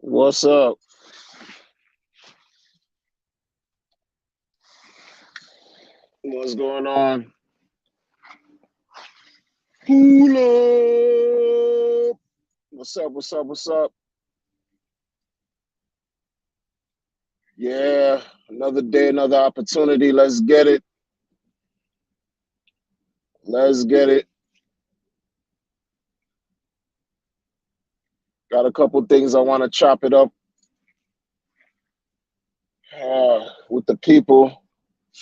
What's up? What's going on? Pull up. What's up? What's up? What's up? Yeah, another day, another opportunity. Let's get it. Let's get it. Got a couple things I want to chop it up with the people.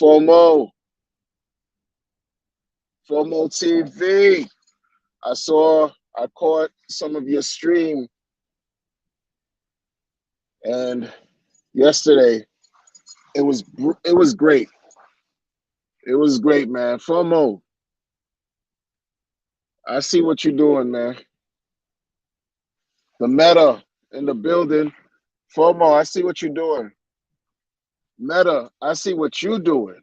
FOMO, FOMO TV. I caught some of your stream and yesterday it was great. It was great, man. FOMO, I see what you're doing, man. The meta in the building. FOMO, I see what you're doing. Meta, I see what you're doing.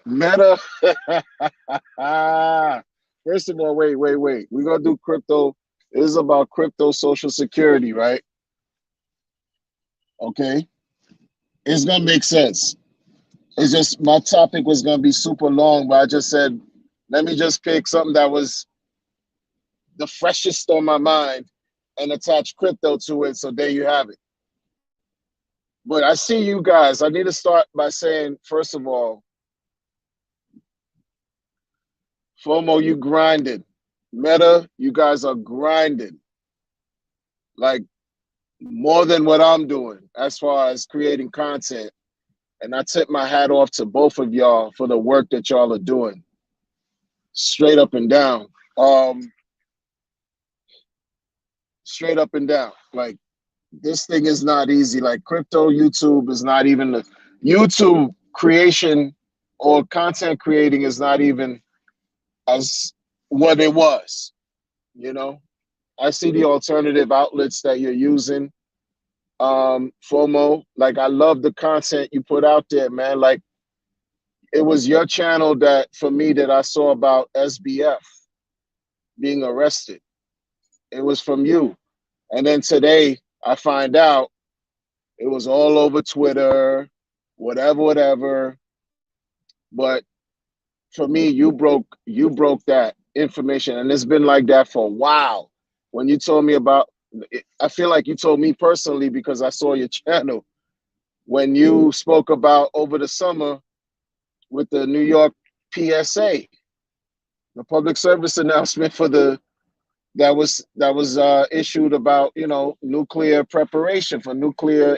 Meta. First of all, wait. We're gonna do crypto. This is about crypto social security, right? Okay. It's gonna make sense. It's just my topic was gonna be super long, but I just said, let me just pick something that was the freshest on my mind and attach crypto to it. So there you have it. But I see you guys. I need to start by saying, first of all, FOMO, you grinded. Meta, you guys are grinding. Like more than what I'm doing as far as creating content. And I tip my hat off to both of y'all for the work that y'all are doing. Straight up and down. Um, Straight up and down. Like this thing is not easy. Like crypto YouTube is not even the YouTube creation or content creating is not even as what it was, you know. I see the alternative outlets that you're using. FOMO, like I love the content you put out there, man. Like it was your channel that for me that I saw about SBF being arrested. It was from you. And then today I find out it was all over Twitter, whatever. But for me, you broke that information, and it's been like that for a while. When you told me about, I feel like you told me personally because I saw your channel when you spoke about over the summer with the New York PSA, the public service announcement for the that was issued about nuclear preparation for nuclear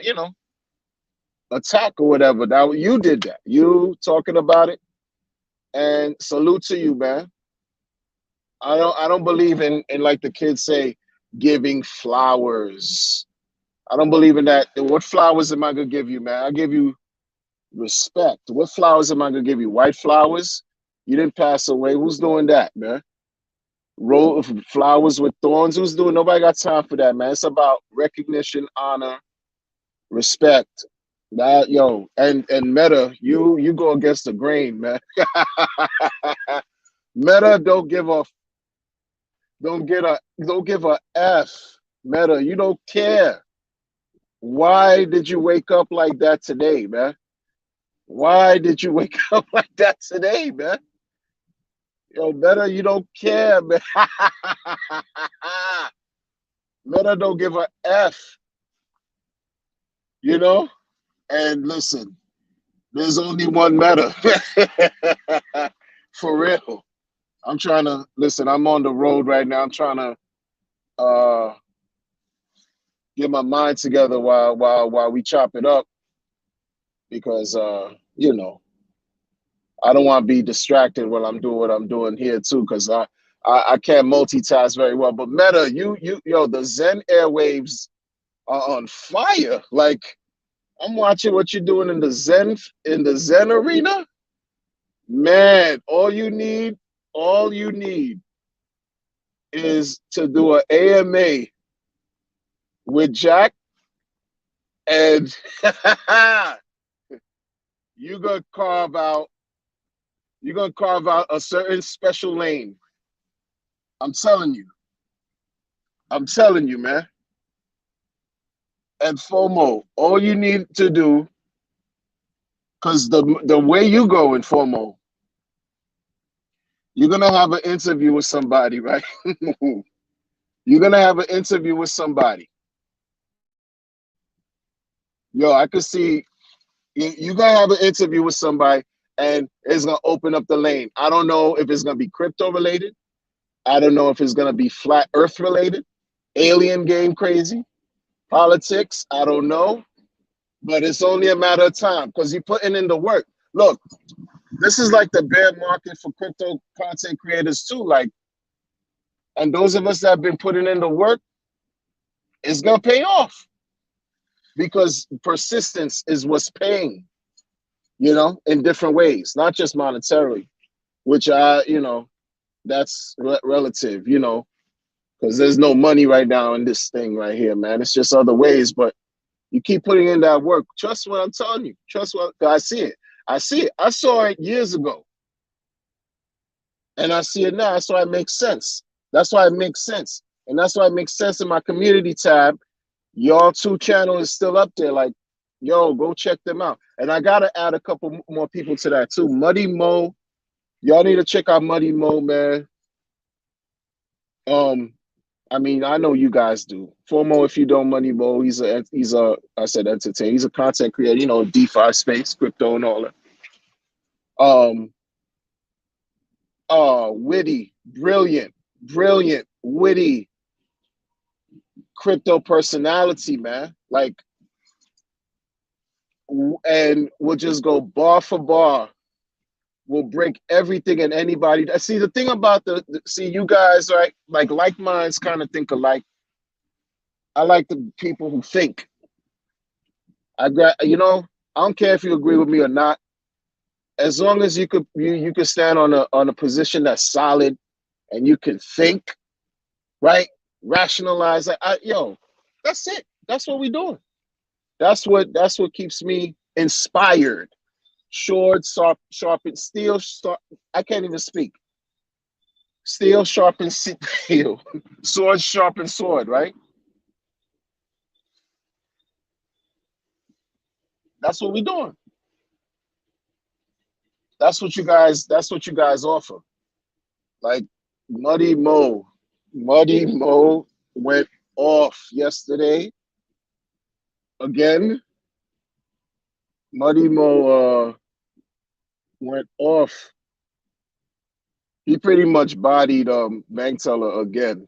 attack or whatever. That you did that. You talking about it, and salute to you, man. I don't believe in like the kids say giving flowers. I don't believe in that. What flowers am I gonna give you, man? I give you respect. What flowers am I gonna give you? White flowers? You didn't pass away. Who's doing that, man? Roll of flowers with thorns. Who's doing? Nobody got time for that, man. It's about recognition, honor, respect. That and Meta, you go against the grain, man. Meta don't give a F. Meta, you don't care. Why did you wake up like that today, man? Why did you wake up like that today, man? Yo, Meta, you don't care, man. Meta don't give a F, you know? And listen, there's only one Meta. For real. I'm trying to listen, I'm on the road right now. I'm trying to uh get my mind together while we chop it up because you know, I don't want to be distracted while I'm doing what I'm doing here too, because I can't multitask very well. But Meta, the Zen airwaves are on fire. Like I'm watching what you're doing in the Zen arena. Man, all you need is to do an AMA with Jack, and you're gonna carve out you're gonna carve out a certain special lane. I'm telling you. I'm telling you, man. And FOMO, all you need to do, because the way you go in FOMO, you're gonna have an interview with somebody, right? You're gonna have an interview with somebody. Yo, I could see you're gonna have an interview with somebody, and it's gonna open up the lane. I don't know if it's gonna be crypto related. I don't know if it's gonna be flat Earth related, alien game crazy, politics. I don't know, but it's only a matter of time because you're putting in the work. Look, this is like the bear market for crypto content creators too. Like, and those of us that have been putting in the work, it's gonna pay off because persistence is what's paying. In different ways, not just monetarily, which that's relative. Because there's no money right now in this thing right here, man. It's just other ways, but you keep putting in that work. Trust what I'm telling you. Trust what I see it. I see it. I saw it years ago, and I see it now. That's why it makes sense. That's why it makes sense, and that's why it makes sense in my community tab. Y'all two channel is still up there. Like, yo, go check them out. And I gotta add a couple more people to that too. Muddy Mo, y'all need to check out Muddy Mo, man. I mean, I know you guys do. FOMO, if you don't, Money Mo, I said entertain. He's a content creator, DeFi space, crypto and all that. Um, Witty, brilliant, witty, crypto personality, man. Like, and we'll just go bar for bar. We'll break everything and anybody. See, the thing about see, you guys, right? Like minds kind of think alike. I like the people who think. I don't care if you agree with me or not. As long as you could stand on a position that's solid and you can think, right? Rationalize. That's it. That's what we're doing. That's what keeps me inspired. Sword sharpen steel. I can't even speak. Steel sharpen steel. Sword sharpen sword. Right. That's what we're doing. That's what you guys. That's what you guys offer. Like Muddy Mo. Muddy Mo went off yesterday again. Muddy Mo went off. He pretty much bodied Bank Teller again,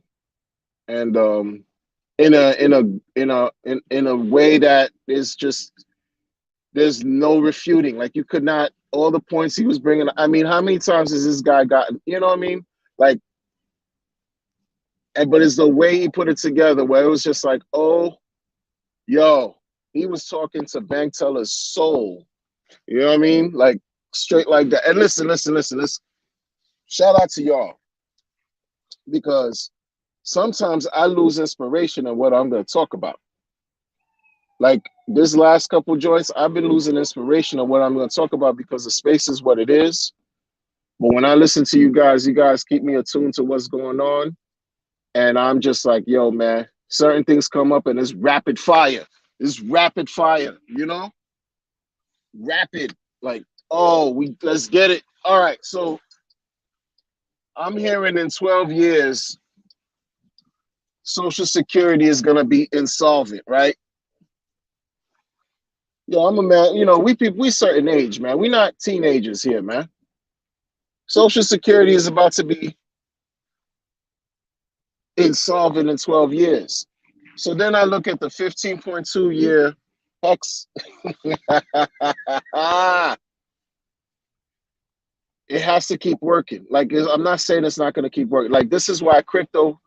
and in a way that is just there's no refuting. Like you could not all the points he was bringing. I mean, how many times has this guy gotten? You know what I mean? Like, but it's the way he put it together, where it was just like, oh, yo, he was talking to Bank Teller's soul. You know what I mean? Like straight like that. And listen. Shout out to y'all because sometimes I lose inspiration of what I'm going to talk about. Like this last couple joints, I've been losing inspiration of what I'm going to talk about because the space is what it is. But when I listen to you guys keep me attuned to what's going on. And I'm just like, yo, man, certain things come up and it's rapid fire. It's rapid fire, Rapid. Like, oh, let's get it. All right. So I'm hearing in 12 years, Social Security is going to be insolvent, right? Yo, I'm a man. We certain age, man. We're not teenagers here, man. Social Security is about to be insolvent in 12 years. So then I look at the 15.2 year hex. It has to keep working. Like I'm not saying it's not going to keep working. Like this is why crypto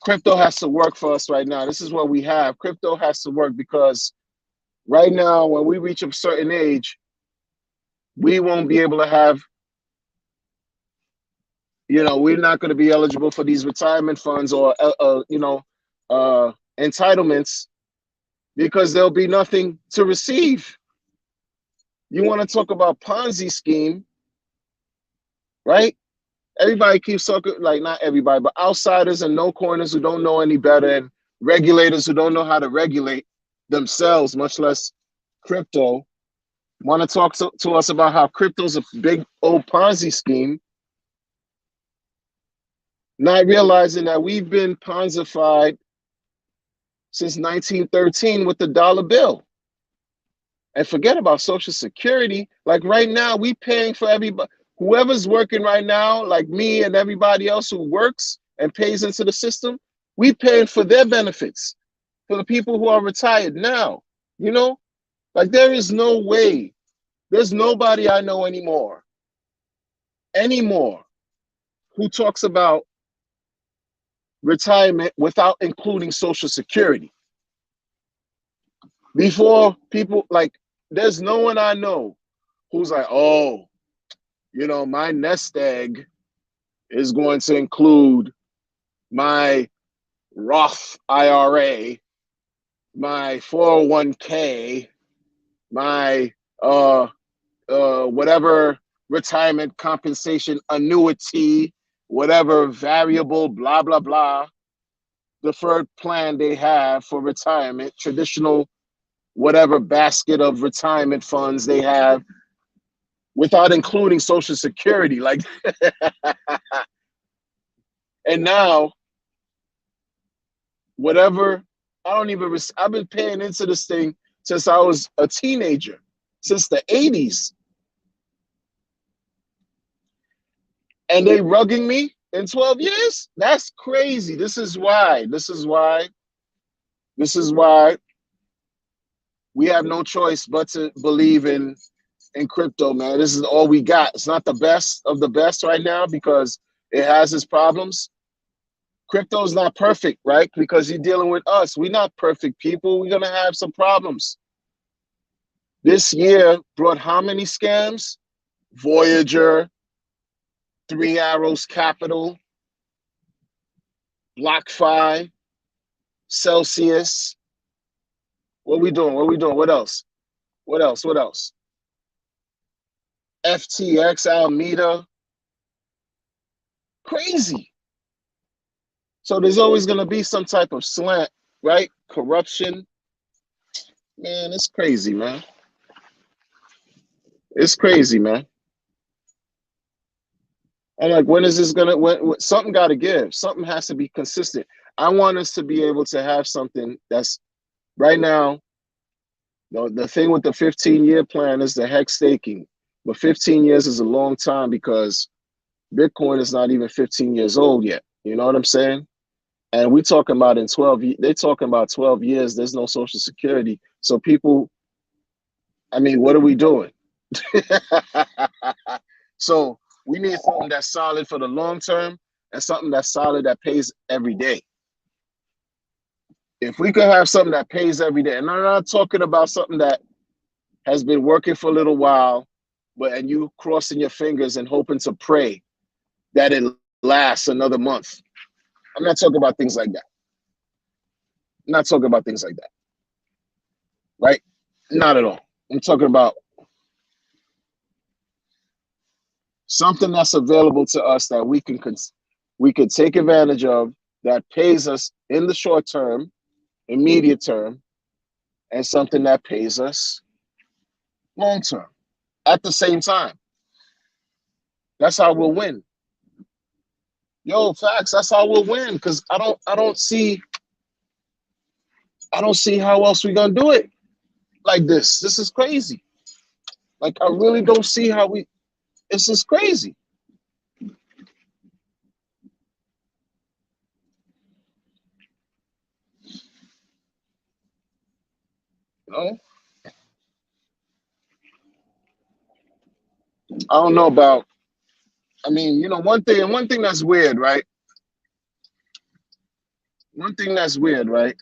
has to work for us right now. This is what we have. Crypto has to work because right now, when we reach a certain age, we won't be able to have, we're not going to be eligible for these retirement funds or, entitlements because there'll be nothing to receive. You want to talk about Ponzi scheme, right? Everybody keeps talking, like not everybody, but outsiders and no corners who don't know any better, and regulators who don't know how to regulate themselves, much less crypto, want to talk to us about how crypto's a big old Ponzi scheme, not realizing that we've been Ponzified since 1913 with the dollar bill. And forget about Social Security. Like right now, we paying for everybody. Whoever's working right now, like me and everybody else who works and pays into the system, we paying for their benefits for the people who are retired now. You know, like there is no way. There's nobody I know anymore, who talks about retirement without including Social Security. Before people like, there's no one I know who's like, oh, you know, my nest egg is going to include my Roth IRA, my 401k, my whatever retirement compensation annuity, whatever variable, blah, blah, blah, deferred plan they have for retirement, traditional, whatever basket of retirement funds they have, without including Social Security. Like, and now, whatever, I've been paying into this thing since I was a teenager, since the 80s. And they rugging me in 12 years? That's crazy. This is why we have no choice but to believe in crypto, man. This is all we got. It's not the best of the best right now because it has its problems. Crypto is not perfect, right? Because you're dealing with us. We're not perfect people. We're going to have some problems. This year brought how many scams? Voyager, Three Arrows Capital, BlockFi, Celsius. What we doing? What else? FTX, Alameda. Crazy. So there's always going to be some type of slant, right? Corruption. Man, it's crazy, man. It's crazy, man. I'm like, when is this gonna? When something got to give. Something has to be consistent. I want us to be able to have something that's right now. The thing with the 15-year plan is the hex staking, but 15 years is a long time because Bitcoin is not even 15 years old yet. You know what I'm saying? And we talking about in 12. They're talking about 12 years. There's no Social Security, so people. I mean, what are we doing? So we need something that's solid for the long term and something that's solid that pays every day. If we could have something that pays every day, and I'm not talking about something that has been working for a little while, and you crossing your fingers and hoping to pray that it lasts another month. I'm not talking about things like that. I'm not talking about things like that. Right? Not at all. I'm talking about something that's available to us that we could take advantage of, that pays us in the short term, immediate term, and something that pays us long term at the same time. That's how we'll win. Yo, facts. That's how we'll win. Because I don't see how else we're gonna do it like this. This is crazy. Like I really don't see how we. This is crazy. You know? I don't know about. I mean, you know, one thing that's weird, right? One thing that's weird, right?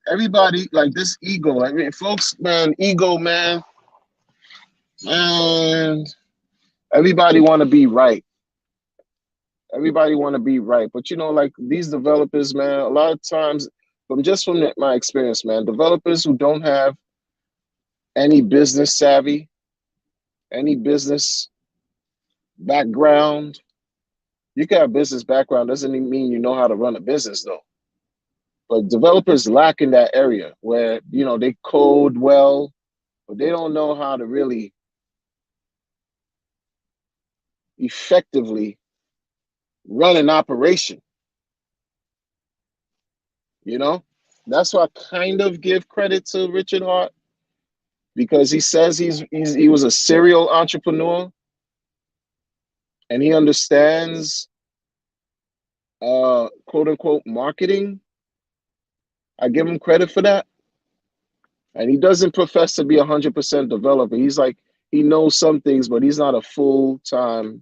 Everybody like this ego. I mean, folks, man, ego, man. Everybody want to be right. Everybody want to be right. But you know, like these developers, man, a lot of times, from my experience, man, developers who don't have any business savvy, any business background, You can have business background, doesn't even mean you know how to run a business though. But developers lack in that area where, they code well, but they don't know how to really effectively run an operation. You know, that's why I kind of give credit to Richard Hart, because he says he was a serial entrepreneur and he understands quote unquote marketing. I give him credit for that. And he doesn't profess to be 100% developer. He's like, he knows some things, but he's not a full-time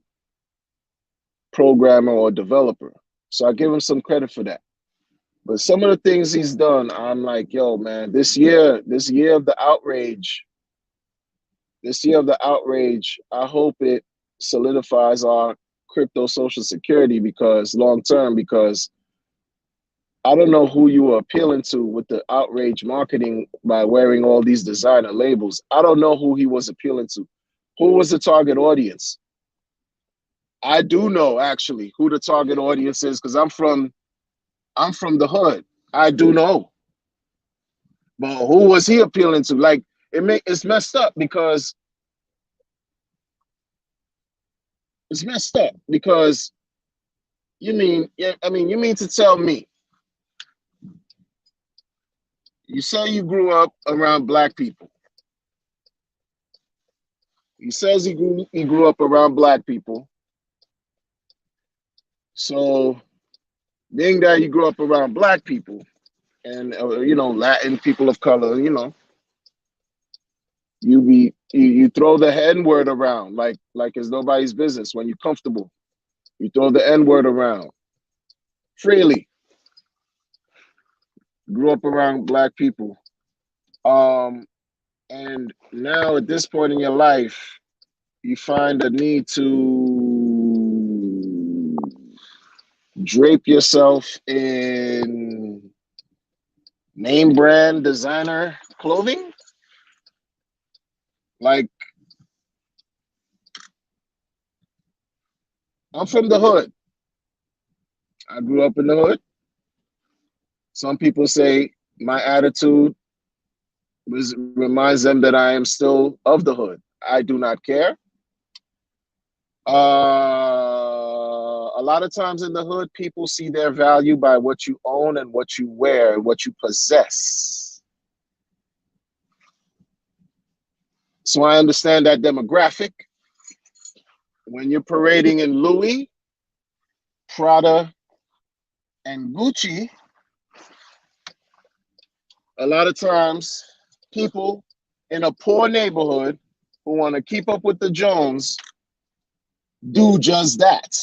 programmer or developer. So I give him some credit for that. But some of the things he's done, I'm like, yo, man, this year of the outrage, I hope it solidifies our crypto social security, because long term, because I don't know who you were appealing to with the outrage marketing by wearing all these designer labels. I don't know who he was appealing to. Who was the target audience? I do know actually who the target audience is, because I'm from the hood. I do know. But who was he appealing to? Like, it's messed up because you mean to tell me, you say you grew up around black people. He says he grew up around black people. So, being that you grew up around black people and Latin people of color, you throw the N word around like it's nobody's business. When you're comfortable, you throw the N word around freely. Grew up around black people, um, and now at this point in your life, you find the need to drape yourself in name brand designer clothing. Like, I'm from the hood. I grew up in the hood. Some people say my attitude reminds them that I am still of the hood. I do not care. A lot of times in the hood, people see their value by what you own and what you wear and what you possess. So I understand that demographic. When you're parading in Louis, Prada, and Gucci, a lot of times people in a poor neighborhood who want to keep up with the Jones do just that.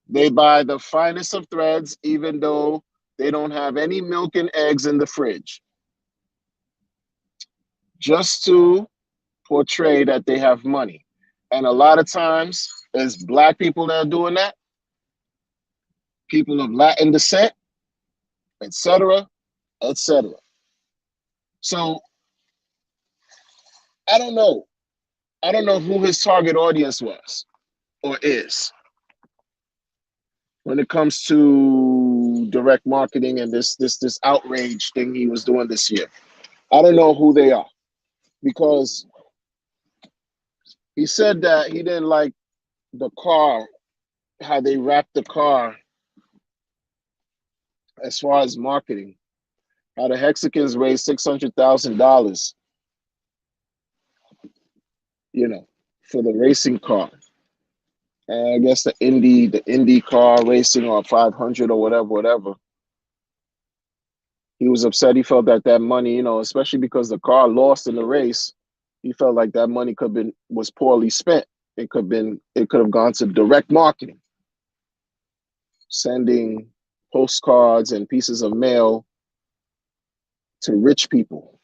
They buy the finest of threads, even though they don't have any milk and eggs in the fridge, just to portray that they have money. And a lot of times, there's black people that are doing that, people of Latin descent, etc., etc. So I don't know. I don't know who his target audience was or is when it comes to direct marketing and this outrage thing he was doing this year. I don't know who they are, because he said that he didn't like the car, how they wrapped the car as far as marketing, how the Hexicans raised $600,000, for the racing car. And I guess the Indy car racing, or 500 or whatever. He was upset. He felt that money, especially because the car lost in the race, he felt like that money was poorly spent. It could have gone to direct marketing, sending postcards and pieces of mail to rich people,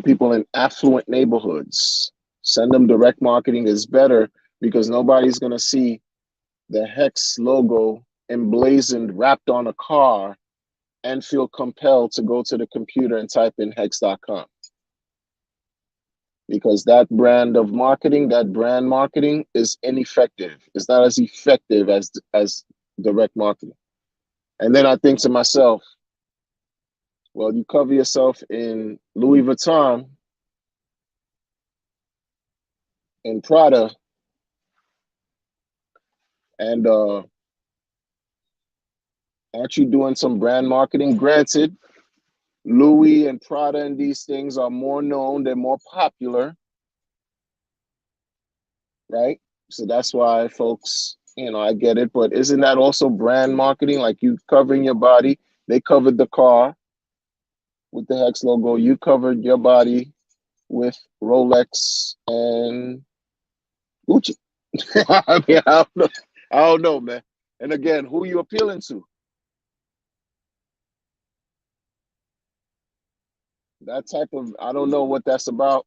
people in affluent neighborhoods. Send them direct marketing is better, because nobody's going to see the Hex logo emblazoned, wrapped on a car, and feel compelled to go to the computer and type in hex.com. because that brand marketing is ineffective. It's not as effective as direct marketing. And then I think to myself, well, you cover yourself in Louis Vuitton and Prada, and aren't you doing some brand marketing? Granted, Louis and Prada and these things are more known, they're more popular, right? So that's why folks, I get it. But isn't that also brand marketing? Like you covering your body. They covered the car with the Hex logo. You covered your body with Rolex and Gucci. I mean, I don't know, man. And again, who you appealing to? That type of, I don't know what that's about.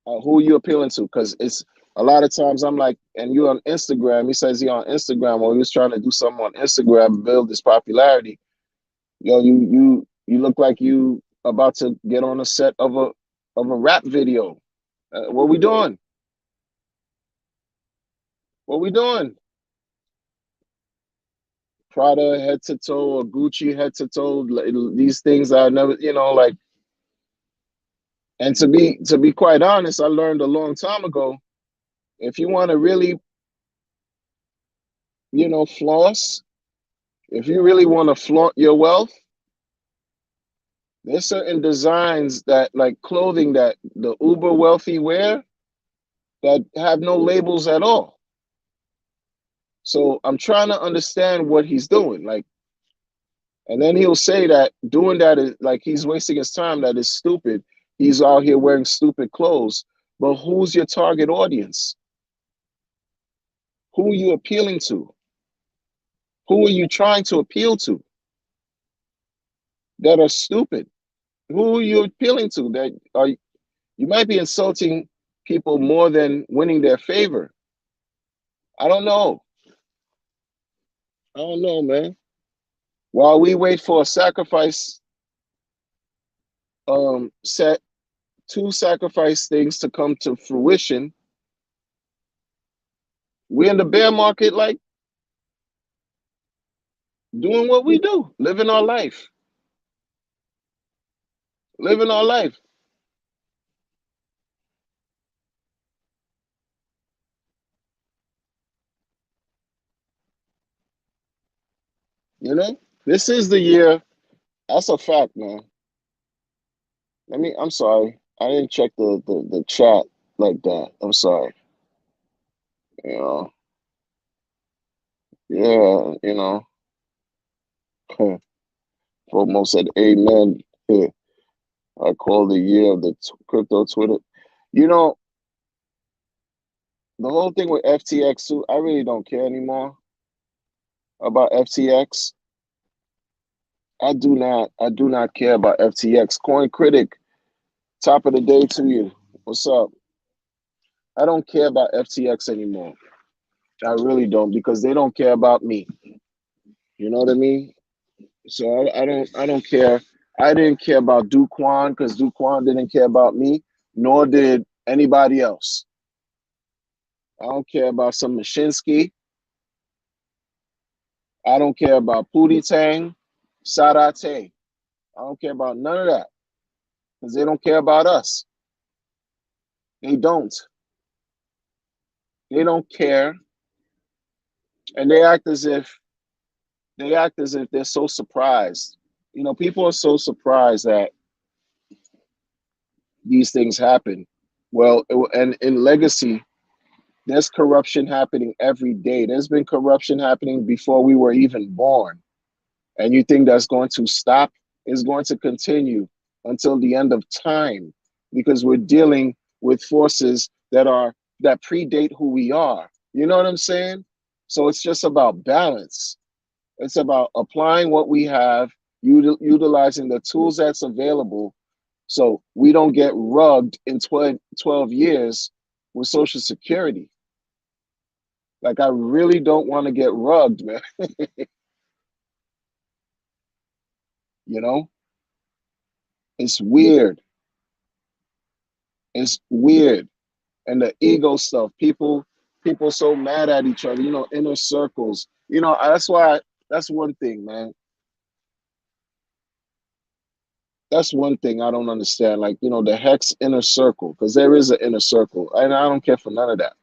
Who you appealing to? Because it's a lot of times I'm like, and you on Instagram. He says he on Instagram, or he was trying to do something on Instagram, build this popularity. Yo, you look like you about to get on a set of a rap video. What we doing? What we doing? Prada head to toe or Gucci head to toe. These things I never, like. And to be quite honest, I learned a long time ago. If you want to really, floss, if you really want to flaunt your wealth, there's certain designs that, like clothing that the uber wealthy wear, that have no labels at all. So I'm trying to understand what he's doing. Like, and then he'll say that doing that is like he's wasting his time, that is stupid. He's out here wearing stupid clothes. But who's your target audience? Who are you appealing to? Who are you trying to appeal to that are stupid? Who are you appealing to that are, you might be insulting people more than winning their favor? I don't know. I don't know, man. While we wait for a sacrifice, set two sacrifice things to come to fruition, we in the bear market, like doing what we do, living our life. This is the year. That's a fact, man. I'm sorry. I didn't check the chat like that. I'm sorry. You know, yeah, Fomo said, Amen. Yeah, I call the year of the crypto Twitter. You know, the whole thing with FTX too, I really don't care anymore about FTX. I do not care about FTX. Coin Critic, top of the day to you. What's up? I don't care about FTX anymore. I really don't, because they don't care about me. You know what I mean? So I don't care. I didn't care about Duquan because Duquan didn't care about me, nor did anybody else. I don't care about some Mashinsky. I don't care about Pootie Tang, Sadate. I don't care about none of that because they don't care about us. They don't. They don't care, and they act as if they're so surprised. People are so surprised that these things happen. Well, and in legacy, there's corruption happening every day. There's been corruption happening before we were even born. And you think that's going to stop? Is going to continue until the end of time, because we're dealing with forces that predate who we are. You know what I'm saying? So it's just about balance. It's about applying what we have, utilizing the tools that's available, so we don't get rugged in 12 years with Social Security. Like, I really don't want to get rugged, man. You know, it's weird. It's weird. And the ego stuff. People so mad at each other, inner circles. That's why that's one thing, man. That's one thing I don't understand. Like, the hex inner circle, because there is an inner circle. And I don't care for none of that.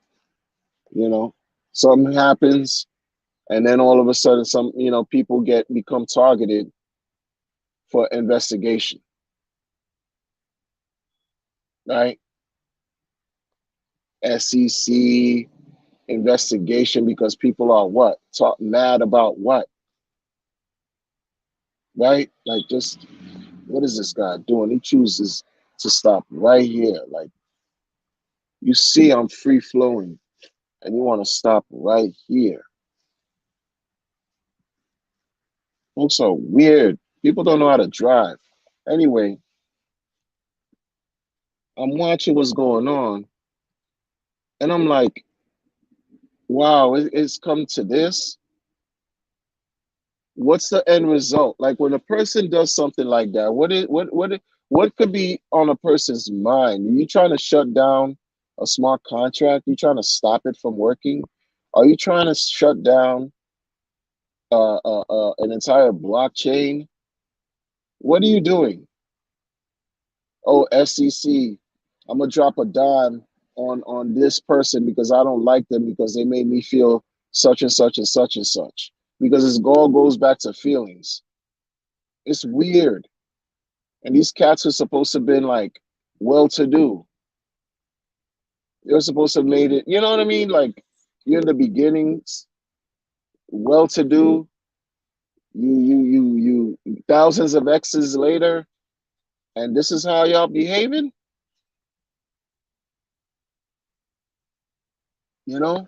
You know, something happens, and then all of a sudden some, people become targeted for investigation, right? SEC investigation because people are what? Talk mad about what? Right? Like, just what is this guy doing? He chooses to stop right here. Like, you see I'm free flowing and you want to stop right here. Folks are weird. People don't know how to drive. Anyway, I'm watching what's going on and I'm like, wow, it's come to this. What's the end result? Like, when a person does something like that, what could be on a person's mind? Are you trying to shut down a smart contract? Are you trying to stop it from working? Are you trying to shut down an entire blockchain? What are you doing? Oh, SEC, I'm gonna drop a dime on this person because I don't like them because they made me feel such and such and such and such. Because it all goes back to feelings. It's weird. And these cats are supposed to have been like well to do. They're supposed to have made it, you know what I mean? Like, you're in the beginnings, well to do. You thousands of X's later, and this is how y'all behaving, you know?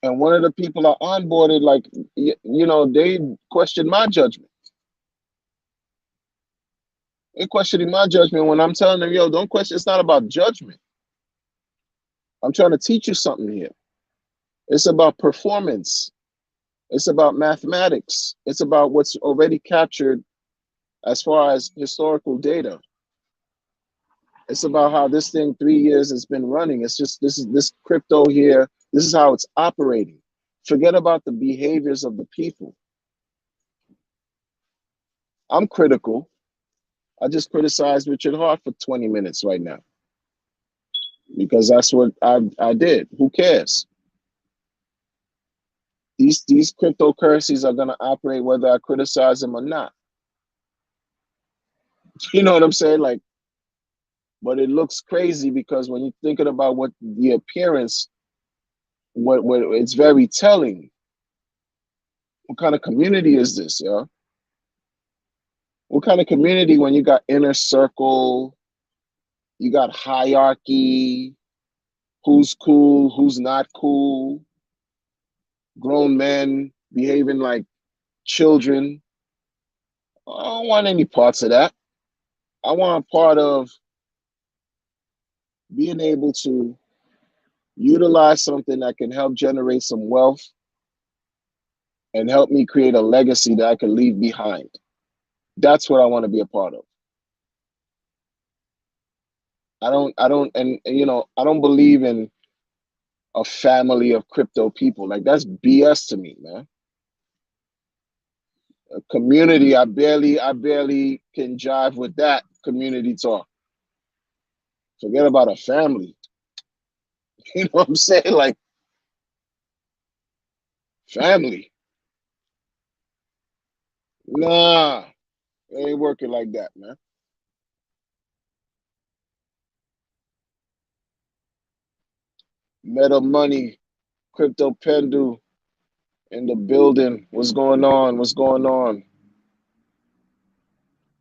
And one of the people are onboarded, like, they questioned my judgment. They questioning my judgment when I'm telling them, yo, don't question. It's not about judgment. I'm trying to teach you something here. It's about performance. It's about mathematics. It's about what's already captured as far as historical data. It's about how this thing 3 years has been running. It's just this crypto here. This is how it's operating. Forget about the behaviors of the people. I'm critical. I just criticized Richard Hart for 20 minutes right now because that's what I did. Who cares? These cryptocurrencies are gonna operate whether I criticize them or not. You know what I'm saying? Like, but it looks crazy because when you're thinking about what the appearance, what it's very telling. What kind of community is this, yo? What kind of community when you got inner circle, you got hierarchy, who's cool, who's not cool, grown men behaving like children. I don't want any parts of that. I want a part of being able to utilize something that can help generate some wealth and help me create a legacy that I can leave behind. That's what I want to be a part of. I don't believe in a family of crypto people. Like, that's BS to me, man. A community, I barely can jive with that community talk. Forget about a family. You know what I'm saying? Like, family. Nah, it ain't working like that, man. Meta Money, Crypto Pendu in the building. What's going on? What's going on?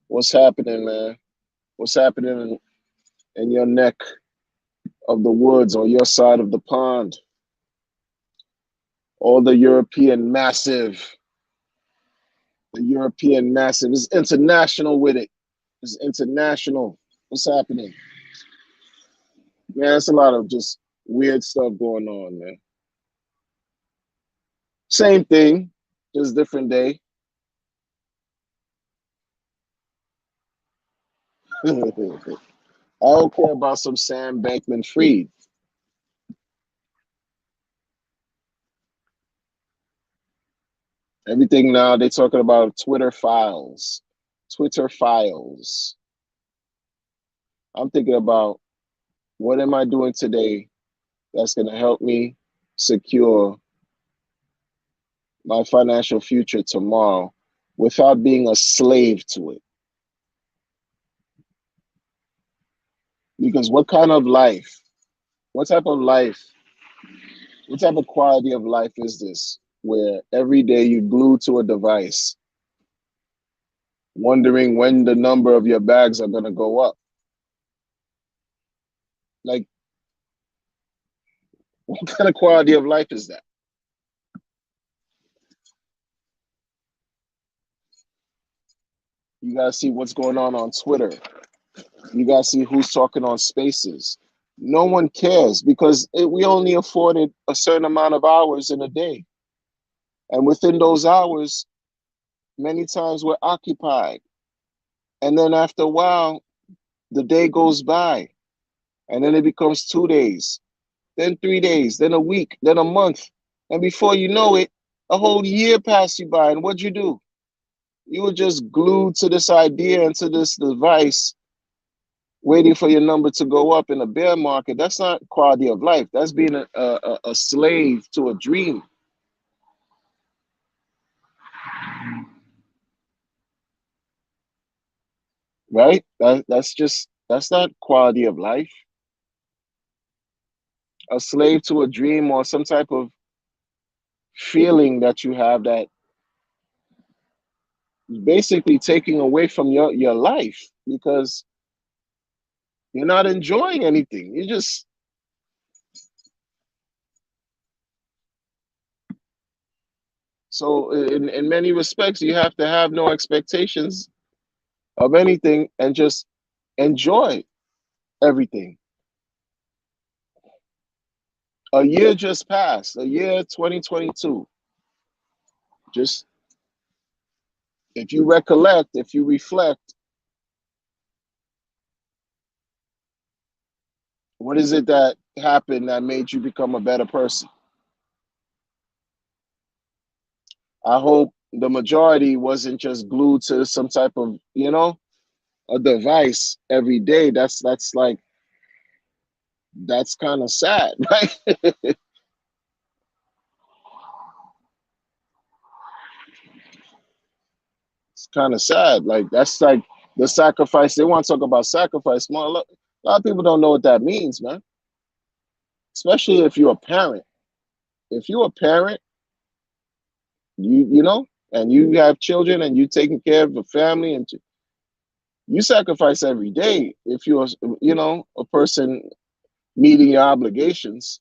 What's happening, man? What's happening in your neck of the woods or your side of the pond? All the European massive, the European massive is international with it. It's international. What's happening? Man, it's a lot of just weird stuff going on, man. Same thing, just different day. I don't care about some Sam Bankman-Fried. Everything now they talking about Twitter files. Twitter files. I'm thinking about what am I doing today that's going to help me secure my financial future tomorrow without being a slave to it. Because what kind of life, what type of life, what type of quality of life is this where every day you glue to a device, wondering when the number of your bags are going to go up? Like, what kind of quality of life is that? You got to see what's going on Twitter. You got to see who's talking on spaces. No one cares because we only afforded a certain amount of hours in a day. And within those hours, many times we're occupied. And then after a while, the day goes by. And then it becomes 2 days, then 3 days, then a week, then a month. And before you know it, a whole year passed you by. And what'd you do? You were just glued to this idea and to this device, waiting for your number to go up in a bear market. That's not quality of life. That's being a slave to a dream, right? That's not quality of life. A slave to a dream or some type of feeling that you have that is basically taking away from your life because you're not enjoying anything. You just so in many respects you have to have no expectations of anything and just enjoy everything. A year just passed, a year 2022. Just if you recollect, if you reflect, what is it that happened that made you become a better person? I hope the majority wasn't just glued to some type of, a device every day. That's like that's kind of sad, right? It's kind of sad. Like that's like the sacrifice. They want to talk about sacrifice. Man, a lot of people don't know what that means, man. Especially if you're a parent. If you're a parent, and you have children and you taking care of the family and you sacrifice every day if you're a person meeting your obligations.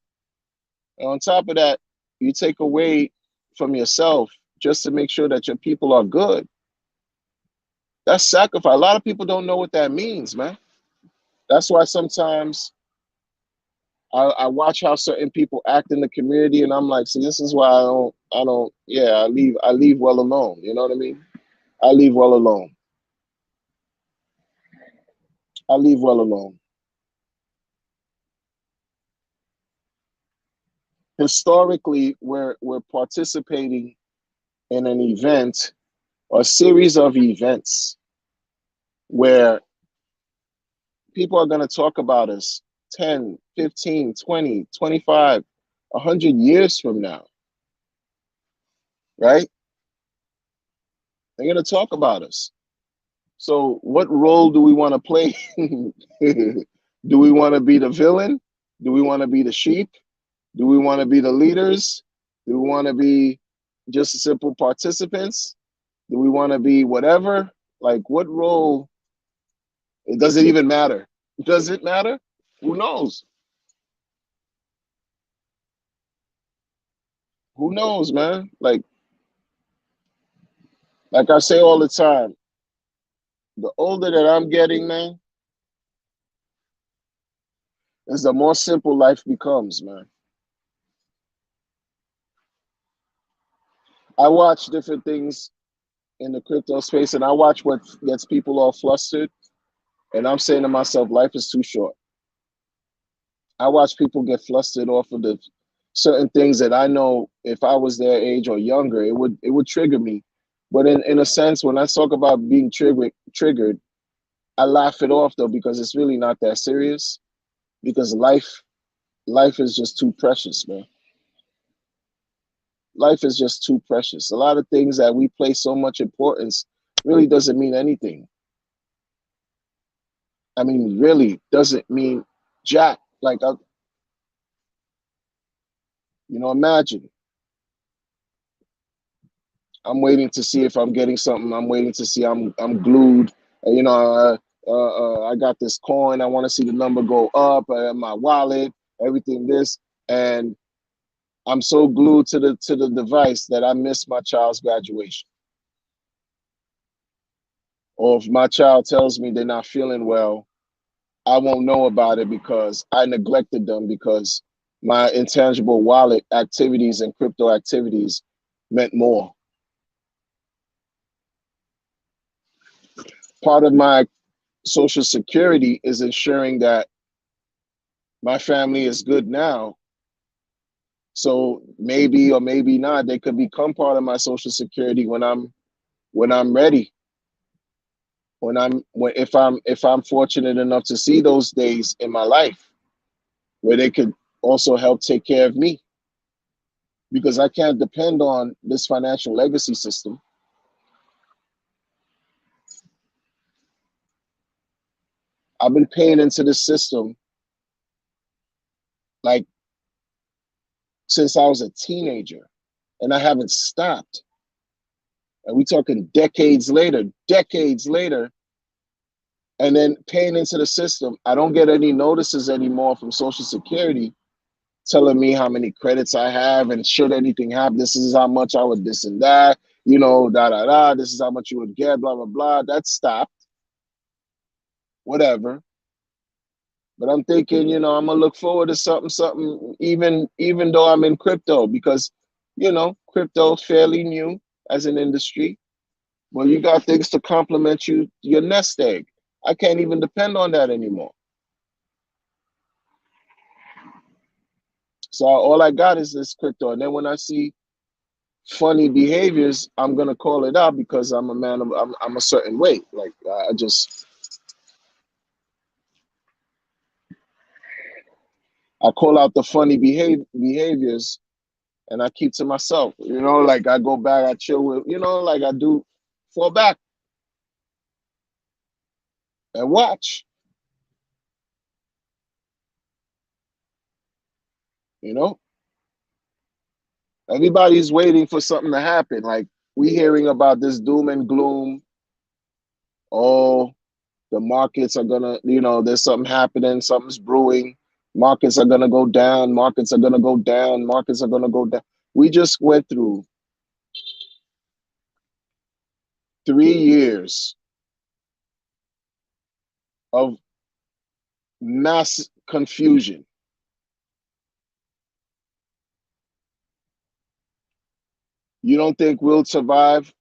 And on top of that, you take away from yourself just to make sure that your people are good. That's sacrifice. A lot of people don't know what that means, man. That's why sometimes I watch how certain people act in the community, and I'm like, see, this is why yeah, I leave well alone. You know what I mean? I leave well alone. I leave well alone. Historically, we're participating in an event or a series of events where people are going to talk about us 10, 15, 20, 25, 100 years from now, right? They're going to talk about us. So, what role do we want to play? Do we want to be the villain? Do we want to be the sheep? Do we want to be the leaders? Do we want to be just simple participants? Do we want to be whatever? Like, what role? It doesn't even matter. Does it matter? Who knows? Who knows, man? Like I say all the time, the older that I'm getting, man, is the more simple life becomes, man. I watch different things in the crypto space and I watch what gets people all flustered. And I'm saying to myself, life is too short. I watch people get flustered off of the certain things that I know if I was their age or younger, it would trigger me. But in a sense, when I talk about being triggered, I laugh it off though because it's really not that serious. Because life is just too precious, man. Life is just too precious. A lot of things that we place so much importance really doesn't mean anything. I mean, really doesn't mean jack. Like, imagine I'm waiting to see if I'm getting something. I'm waiting to see I'm glued. I got this coin. I want to see the number go up. My wallet, everything this, and I'm so glued to the device that I miss my child's graduation. Or if my child tells me they're not feeling well, I won't know about it because I neglected them because my intangible wallet activities and crypto activities meant more. Part of my social security is ensuring that my family is good now. So maybe or maybe not, they could become part of my social security when I'm ready. If I'm fortunate enough to see those days in my life where they could also help take care of me because I can't depend on this financial legacy system. I've been paying into this system like since I was a teenager and I haven't stopped. And we talking decades later, and then paying into the system. I don't get any notices anymore from Social Security telling me how many credits I have and should anything happen, this is how much I would this and that, da da da. This is how much you would get, blah blah blah. That stopped. Whatever. But I'm thinking, I'm gonna look forward to something, even though I'm in crypto because, crypto fairly new as an industry. Well, you got things to complement your nest egg. I can't even depend on that anymore. So all I got is this crypto. And then when I see funny behaviors, I'm gonna call it out because I'm a man of I'm a certain way. Like I call out the funny behaviors and I keep to myself. Like I go back, I chill with, like I do fall back and watch, you know. Everybody's waiting for something to happen. Like we hearing about this doom and gloom. Oh, the markets are gonna, there's something happening, something's brewing. Markets are gonna go down, markets are gonna go down, markets are gonna go down. We just went through 3 years of mass confusion. You don't think we'll survive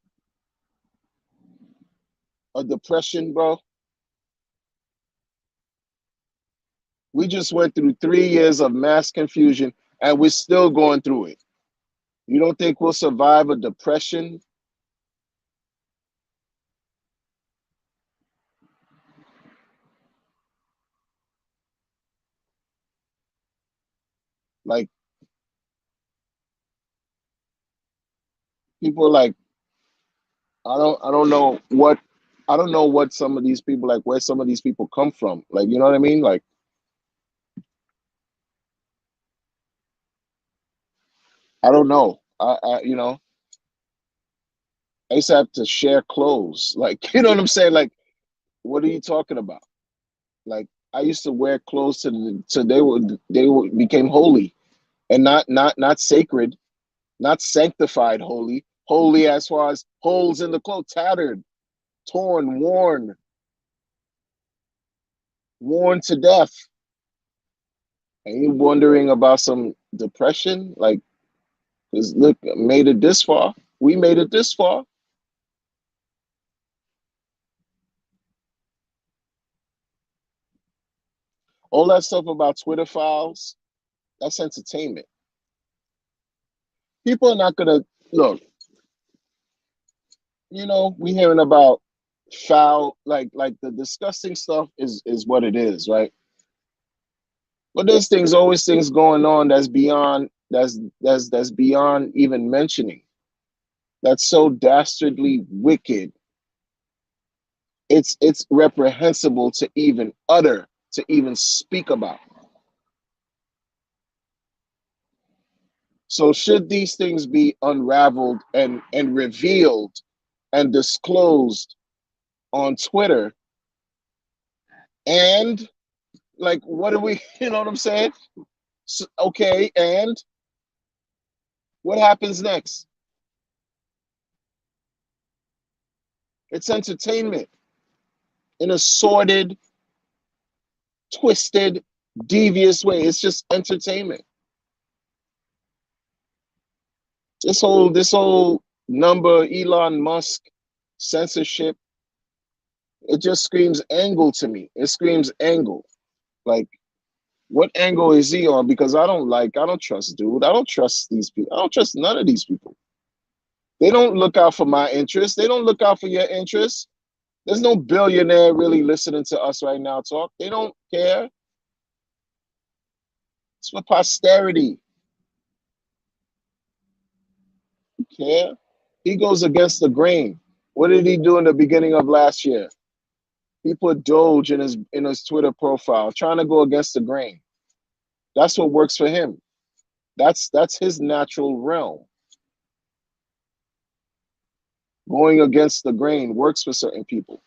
a depression, bro? We just went through 3 years of mass confusion and we're still going through it. You don't think we'll survive a depression? Like people like I don't know what some of these people like where some of these people come from. Like you know what I mean? Like I don't know. I used to have to share clothes. Like you know what I'm saying? Like what are you talking about? Like I used to wear clothes to they became holy and not sacred, not sanctified holy, holy as far as holes in the clothes, tattered, torn, worn to death. And you wondering about some depression? Like, cause look, made it this far. We made it this far. All that stuff about Twitter files, that's entertainment. People are not gonna look, we hearing about foul, like the disgusting stuff is what it is, right? But there's always things going on that's beyond that's beyond even mentioning. That's so dastardly wicked. It's reprehensible to even utter, to even speak about. So should these things be unraveled and revealed and disclosed on Twitter, and like, what do we, you know what I'm saying? So, okay, and what happens next? It's entertainment in a sordid, twisted, devious way. It's just entertainment. This whole number Elon Musk censorship, it just screams angle to me. It screams angle. Like, what angle is he on? Because I don't trust dude. I don't trust these people. I don't trust none of these people. They don't look out for my interests. They don't look out for your interests. There's no billionaire really listening to us right now talk. They don't care. It's for posterity. Care? He goes against the grain. What did he do in the beginning of last year? He put Doge in his Twitter profile, trying to go against the grain. That's what works for him. That's his natural realm. Going against the grain works for certain people.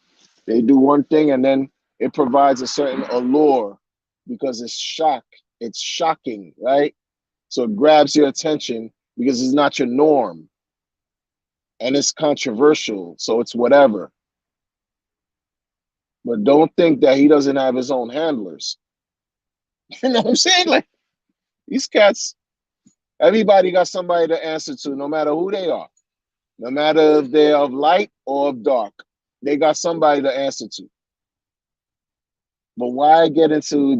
They do one thing and then it provides a certain allure because it's shocking, right? So it grabs your attention because it's not your norm and it's controversial, so it's whatever. But don't think that he doesn't have his own handlers. You know what I'm saying? Like, these cats, everybody got somebody to answer to, no matter who they are. No matter if they're of light or of dark, they got somebody to answer to. But why get into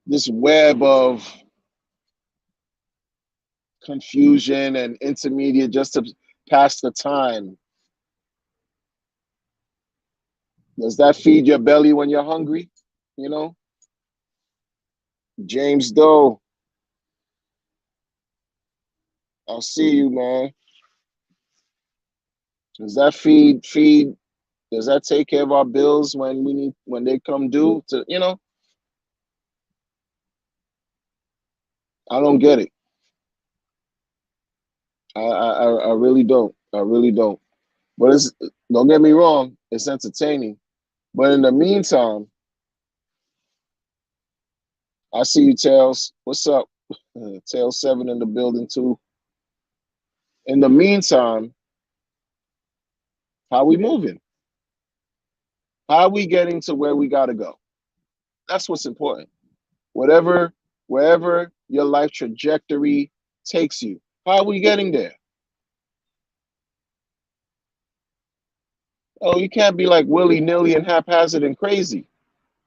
this web of confusion and intermediate just to pass the time? Does that feed your belly when you're hungry? You know? James Doe, I'll see you, man. Does that feed does that take care of our bills when they come due to, I don't get it. I really don't. I really don't. But don't get me wrong, it's entertaining. But in the meantime, I see you, Tails. What's up? Tails 7 in the building too. In the meantime, how we moving? How are we getting to where we gotta go? That's what's important. Wherever your life trajectory takes you, how are we getting there? Oh, you can't be like willy-nilly and haphazard and crazy,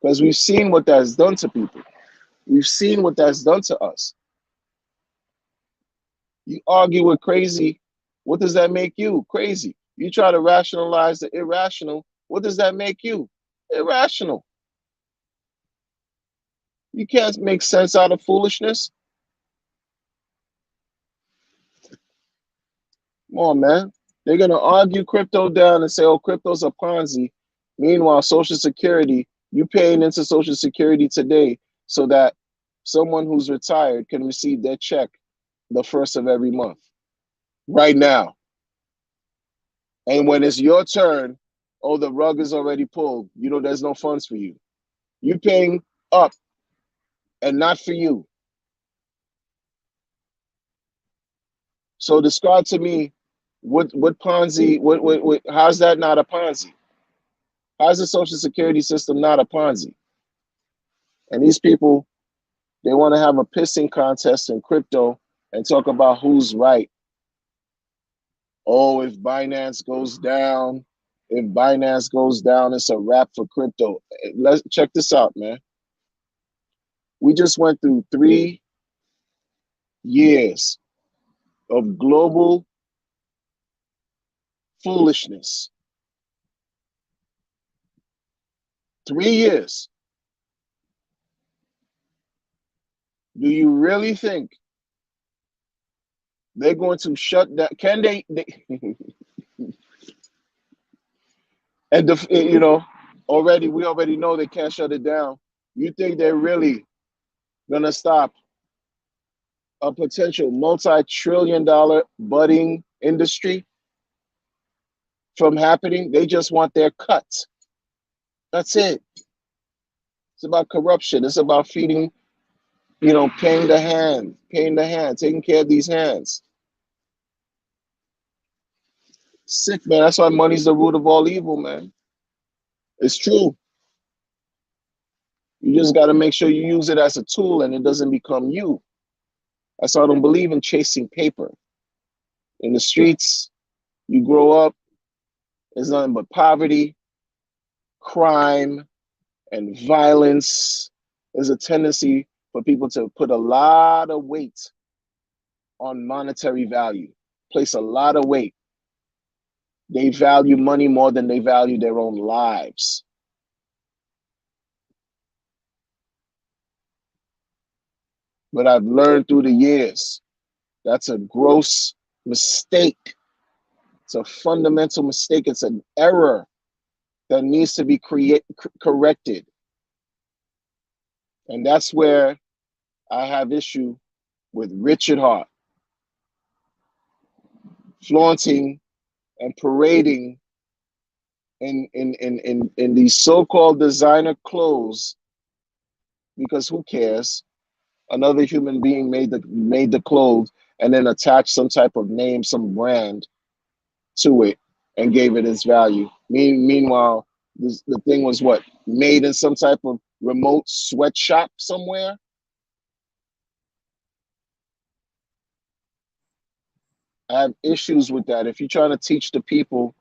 because we've seen what that's done to people. We've seen what that's done to us. You argue with crazy, what does that make you? Crazy. You try to rationalize the irrational, what does that make you? Irrational. You can't make sense out of foolishness. Come on, man. They're going to argue crypto down and say, oh, crypto's a Ponzi. Meanwhile, Social Security, you paying into Social Security today so that someone who's retired can receive their check the first of every month, right now. And when it's your turn, oh, the rug is already pulled. There's no funds for you. You're paying up and not for you. So describe to me what Ponzi, what how's that not a Ponzi? How's the Social Security system not a Ponzi? And these people, they want to have a pissing contest in crypto and talk about who's right. Oh, if Binance goes down, If Binance goes down, it's a wrap for crypto. Let's check this out, man. We just went through 3 years of global foolishness. 3 years. Do you really think they're going to shut down? Can they and already we already know they can't shut it down. You think they're really gonna stop a potential multi-trillion-dollar budding industry from happening? They just want their cut. That's it. It's about corruption. It's about feeding, paying the hand, taking care of these hands. Sick, man. That's why money's the root of all evil, man. It's true. You just got to make sure you use it as a tool and it doesn't become you. That's why I don't believe in chasing paper. In the streets, you grow up, it's nothing but poverty, crime, and violence. There's a tendency for people to put a lot of weight on monetary value, place a lot of weight. They value money more than they value their own lives. But I've learned through the years, that's a gross mistake. It's a fundamental mistake. It's an error that needs to be corrected. And that's where I have issue with Richard Heart flaunting and parading in these so-called designer clothes, because who cares? Another human being made the clothes and then attached some type of name, some brand to it, and gave it its value. Meanwhile, the thing was what? Made in some type of remote sweatshop somewhere. I have issues with that. If you're trying to teach the people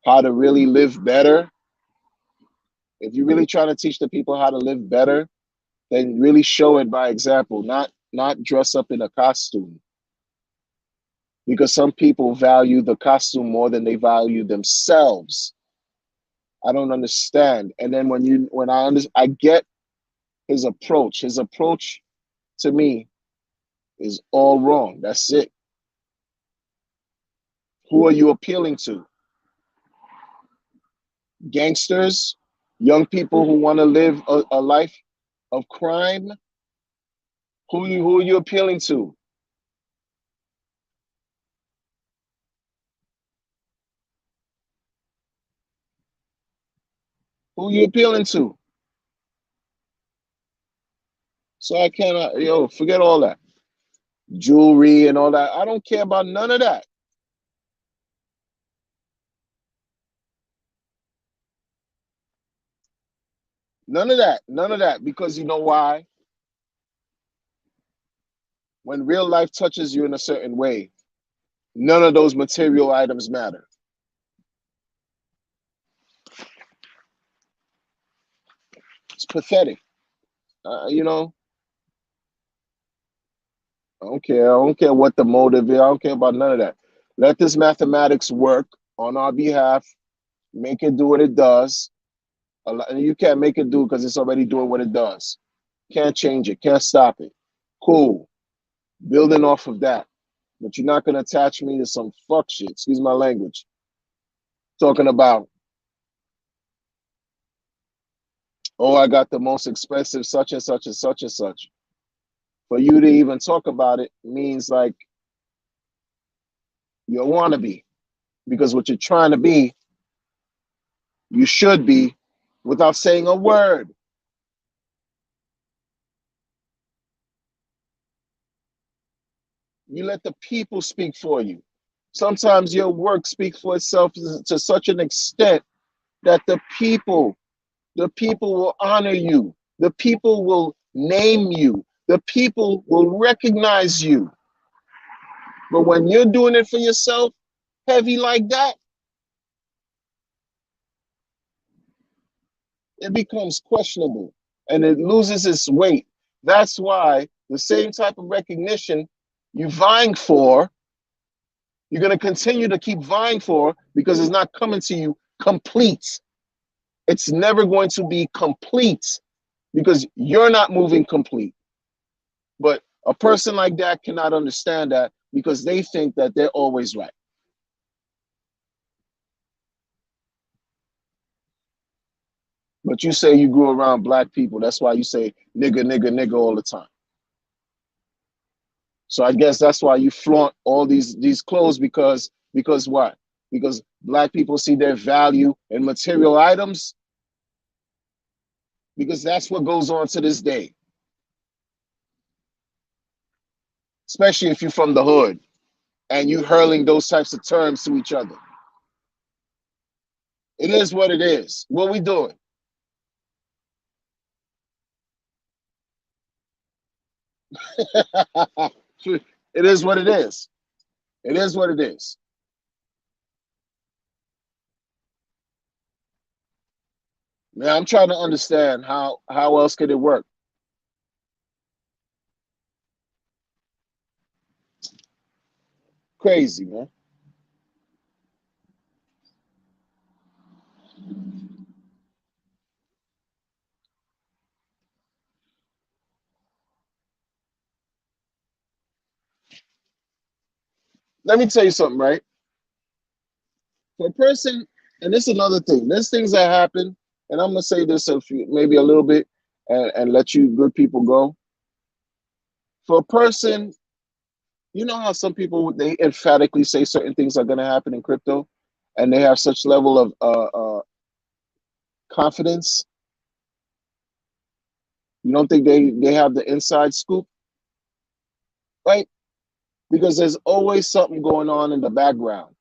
how to really live better, if you're really trying to teach the people how to live better, then really show it by example, not dress up in a costume. Because some people value the costume more than they value themselves. I don't understand. And then I get his approach. His approach to me is all wrong. That's it. Who are you appealing to? Gangsters? Young people who want to live a life of crime? Who are you appealing to? Who are you appealing to? So I cannot, forget all that. Jewelry and all that. I don't care about none of that. None of that. None of that. Because you know why? When real life touches you in a certain way, none of those material items matter. It's pathetic. I don't care. I don't care what the motive is. I don't care about none of that. Let this mathematics work on our behalf. Make it do what it does. You can't make it do because it's already doing what it does. Can't change it. Can't stop it. Cool. Building off of that. But you're not going to attach me to some fuck shit. Excuse my language. Talking about, oh, I got the most expensive such and such and such and such. For you to even talk about it means like you want to be. Because what you're trying to be, you should be without saying a word. You let the people speak for you. Sometimes your work speaks for itself to such an extent that the people will honor you. The people will name you. The people will recognize you. But when you're doing it for yourself, heavy like that, It becomes questionable and it loses its weight. That's why the same type of recognition you vying for, you're going to continue to keep vying for because it's not coming to you complete. It's never going to be complete because you're not moving complete. But a person like that cannot understand that because they think that they're always right. But you say you grew around black people. That's why you say nigga, nigga, nigga all the time. So I guess that's why you flaunt all these clothes because what? Because black people see their value in material items. Because that's what goes on to this day, especially if you're from the hood and you hurling those types of terms to each other. It is what it is. What we doing? It is what it is. It is what it is. Man, I'm trying to understand how else could it work. Crazy, man. Let me tell you something, right? For a person, and this is another thing. There's things that happen, and I'm gonna say this maybe a little bit, and let you good people go. For a person, you know how some people they emphatically say certain things are gonna happen in crypto, and they have such level of confidence. You don't think they have the inside scoop, right? Because there's always something going on in the background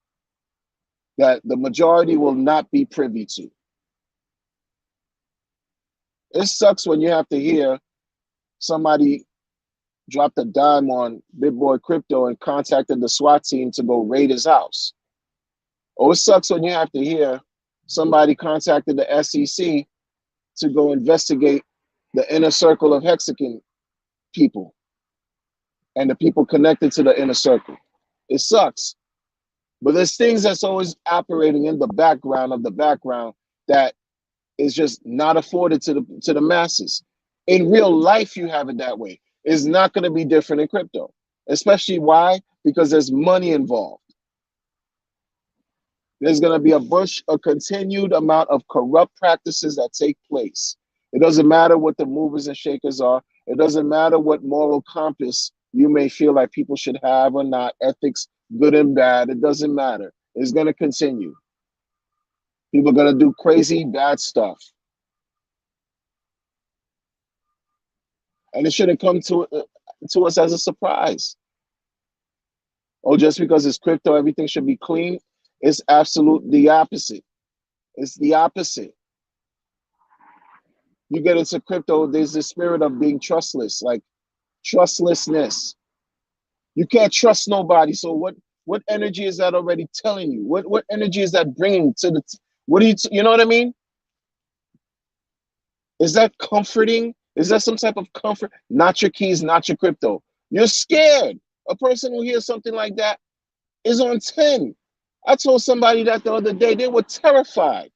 that the majority will not be privy to. It sucks when you have to hear somebody dropped a dime on Big Boy Crypto and contacted the SWAT team to go raid his house. Or it sucks when you have to hear somebody contacted the SEC to go investigate the inner circle of Hexagon people and the people connected to the inner circle. It sucks. But there's things that's always operating in the background of the background that is just not afforded to the masses. In real life, you have it that way. It's not going to be different in crypto, especially why? Because there's money involved. There's going to be a continued amount of corrupt practices that take place. It doesn't matter what the movers and shakers are. It doesn't matter what moral compass you may feel like people should have or not, ethics, good and bad. It doesn't matter. It's going to continue. People are going to do crazy, bad stuff. And it shouldn't come to us as a surprise. Oh, just because it's crypto, everything should be clean. It's absolute the opposite. It's the opposite. You get into crypto, there's the spirit of being trustless, like trustlessness. You can't trust nobody. So what energy is that already telling you? What energy is that bringing to the? What do you know what I mean? Is that comforting? Is that some type of comfort? Not your keys, not your crypto. You're scared. A person who hears something like that is on 10. I told somebody that the other day. They were terrified.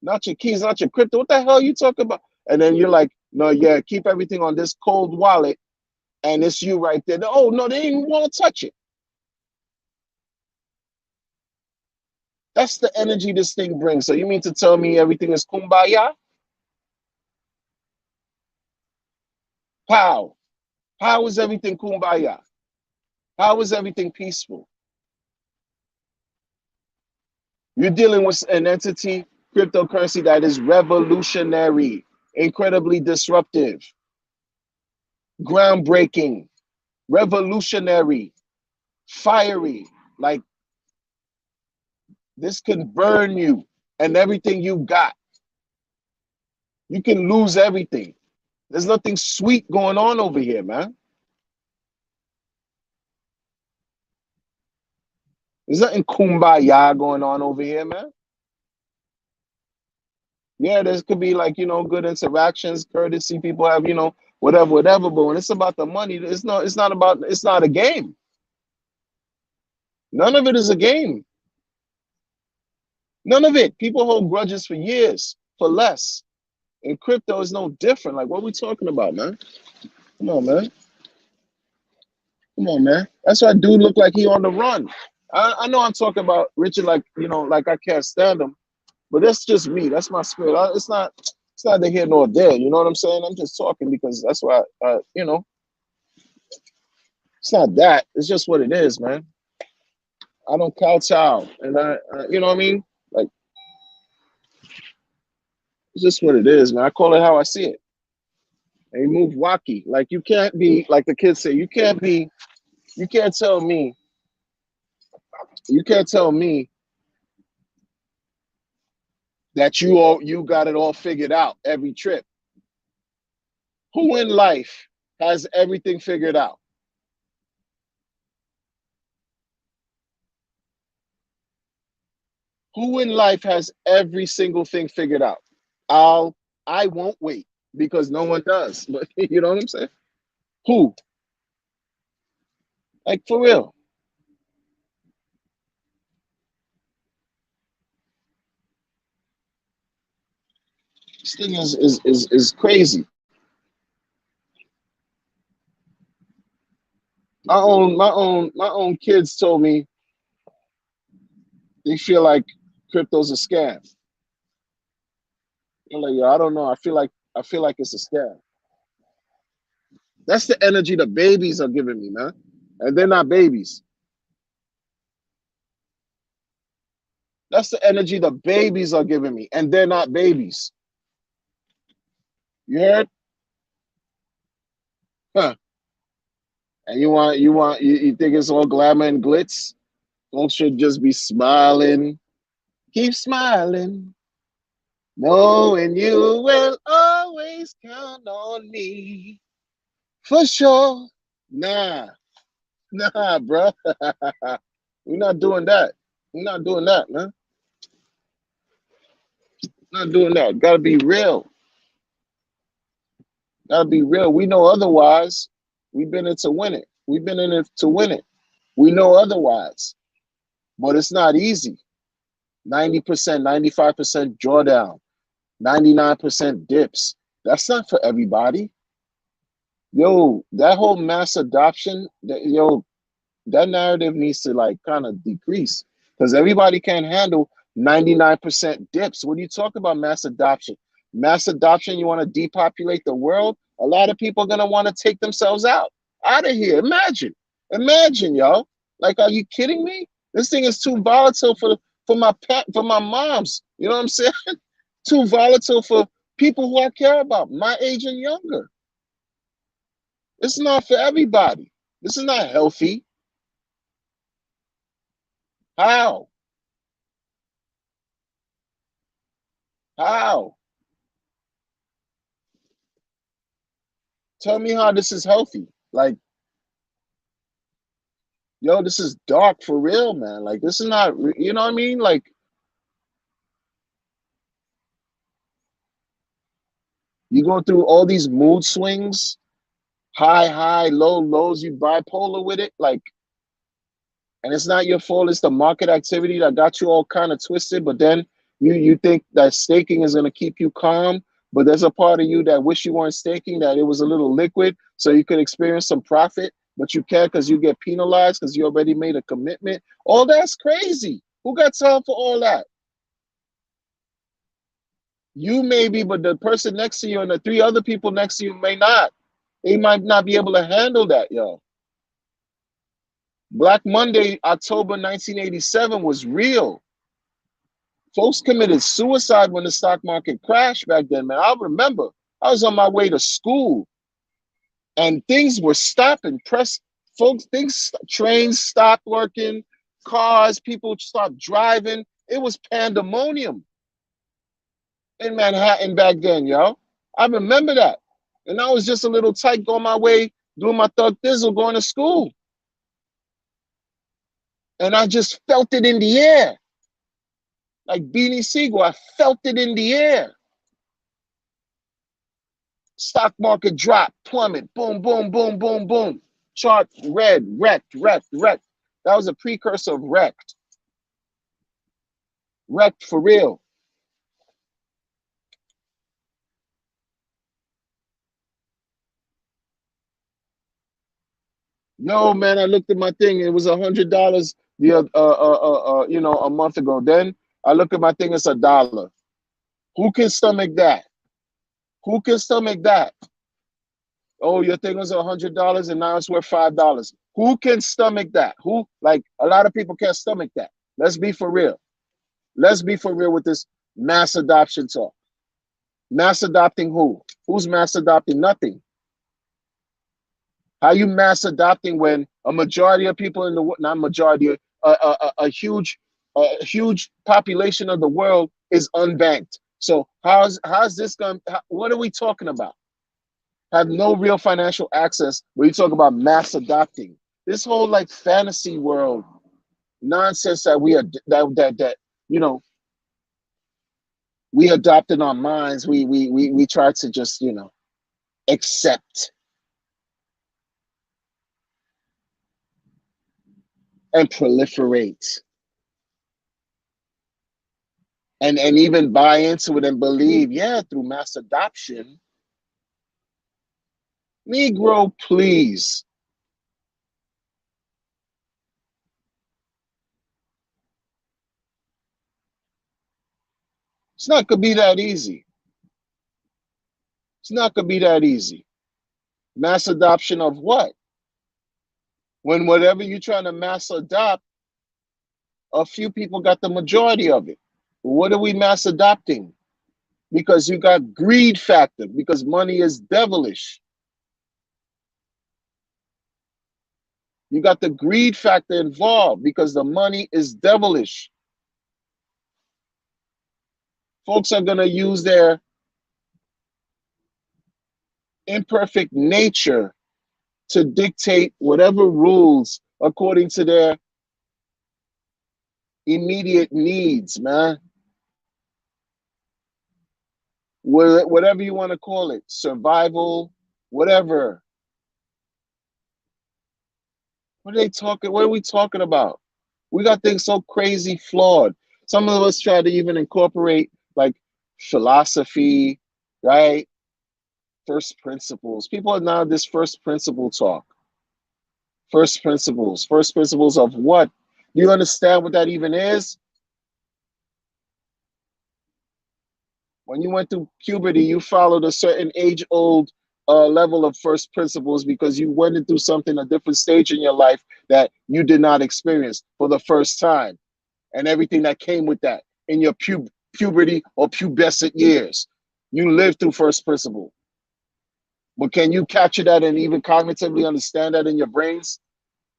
Not your keys, not your crypto. What the hell are you talking about? And then you're like, no, yeah, keep everything on this cold wallet, and it's you right there. Oh no, they didn't want to touch it. That's the energy this thing brings. So you mean to tell me everything is kumbaya? How? How is everything kumbaya? How is everything peaceful? You're dealing with an entity, cryptocurrency, that is revolutionary, incredibly disruptive, groundbreaking, revolutionary, fiery. Like this can burn you and everything you got. You can lose everything. There's nothing sweet going on over here, man. There's nothing kumbaya going on over here, man. Yeah, there could be like, good interactions, courtesy, people have, whatever, whatever. But when it's about the money, it's not a game. None of it is a game. None of it. People hold grudges for years, for less. And crypto is no different. Like, what are we talking about, man? Come on, man. Come on, man. That's why dude look like he on the run. I know I'm talking about Richard like, like I can't stand him, but that's just me. That's my spirit. It's neither here nor there. You know what I'm saying? I'm just talking because that's why, it's not that. It's just what it is, man. I don't kowtow. And you know what I mean? Like, it's just what it is, man. I call it how I see it. And you move wacky. Like, you can't be, like the kids say, you can't tell me, you can't tell me that you got it all figured out every trip. Who in life has everything figured out? Who in life has every single thing figured out? I'll I won't wait because no one does. But you know what I'm saying? Who? Like, for real. This thing is crazy. My own kids told me they feel like crypto's a scam. I'm like, yo, I don't know. I feel like it's a scam. That's the energy the babies are giving me, man. And they're not babies. That's the energy the babies are giving me, and they're not babies. You heard? Huh. And you think it's all glamour and glitz? Folks should just be smiling. Keep smiling, knowing you will always count on me. For sure. Nah, nah, bro. We're not doing that. We're not doing that, man. Not doing that. Gotta be real. Gotta be real. We know otherwise. We've been in to win it. We've been in it to win it. We know otherwise. But it's not easy. 90%, 95% drawdown, 99% dips. That's not for everybody. Yo, that whole mass adoption, that narrative needs to like kind of decrease because everybody can't handle 99% dips. When you talk about mass adoption, you want to depopulate the world. A lot of people are gonna want to take themselves out of here. Imagine, yo. Like, are you kidding me? This thing is too volatile for my pet for my moms. You know what I'm saying? Too volatile for people who I care about, my age and younger. It's not for everybody. This is not healthy. How? How? Tell me how this is healthy. Like, yo, this is dark for real, man. Like, this is not, you know what I mean? Like, you go through all these mood swings, high, low, lows, you bipolar with it. Like, and it's not your fault. It's the market activity that got you all kind of twisted. But then you think that staking is going to keep you calm. But there's a part of you that wish you weren't staking, that it was a little liquid so you could experience some profit, but you can't because you get penalized because you already made a commitment. All that's crazy. Who got time for all that? You maybe, but the person next to you and the three other people next to you may not. They might not be able to handle that, yo. Black Monday, October 1987 was real. Folks committed suicide when the stock market crashed back then, man. I remember I was on my way to school and things were stopping. Trains stopped working, cars, people stopped driving. It was pandemonium in Manhattan back then, yo. I remember that. And I was just a little tight going my way, doing my thug thizzle, going to school. And I just felt it in the air. Like Beanie Siegel, I felt it in the air. Stock market drop, plummet, boom, boom, boom, boom, boom. Chart red, wrecked, wrecked, wrecked. That was a precursor of wrecked. Wrecked for real. No, man, I looked at my thing. It was $100 a month ago. Then I look at my thing, it's $1. Who can stomach that? Who can stomach that? Oh, your thing was $100 and now it's worth $5. Who can stomach that? Who, like, a lot of people can't stomach that. Let's be for real. Let's be for real with this mass adoption talk. Mass adopting who? Who's mass adopting? Nothing. How you mass adopting when a majority of people in the world, not majority, a huge population of the world is unbanked. So how's this going? What are we talking about? Have no real financial access. When you talk about mass adopting, this whole like fantasy world nonsense that we are that you know we adopt in our minds. We try to just accept and proliferate and even buy into it and believe, yeah, through mass adoption. Negro, please. It's not gonna be that easy. It's not gonna be that easy. Mass adoption of what? When whatever you're trying to mass adopt, a few people got the majority of it. What are we mass adopting? Because you got greed factor, because money is devilish. You got the greed factor involved because the money is devilish. Folks are going to use their imperfect nature to dictate whatever rules according to their immediate needs, man. Whatever you want to call it, survival, whatever. What are they talking? What are we talking about? We got things so crazy flawed. Some of us try to even incorporate like philosophy, right? First principles. People are now this first principle talk. First principles. First principles of what? Do you understand what that even is? When you went through puberty, you followed a certain age-old level of first principles because you went into something, a different stage in your life that you did not experience for the first time, and everything that came with that in your puberty or pubescent years. You lived through first principle. But can you capture that and even cognitively understand that in your brains?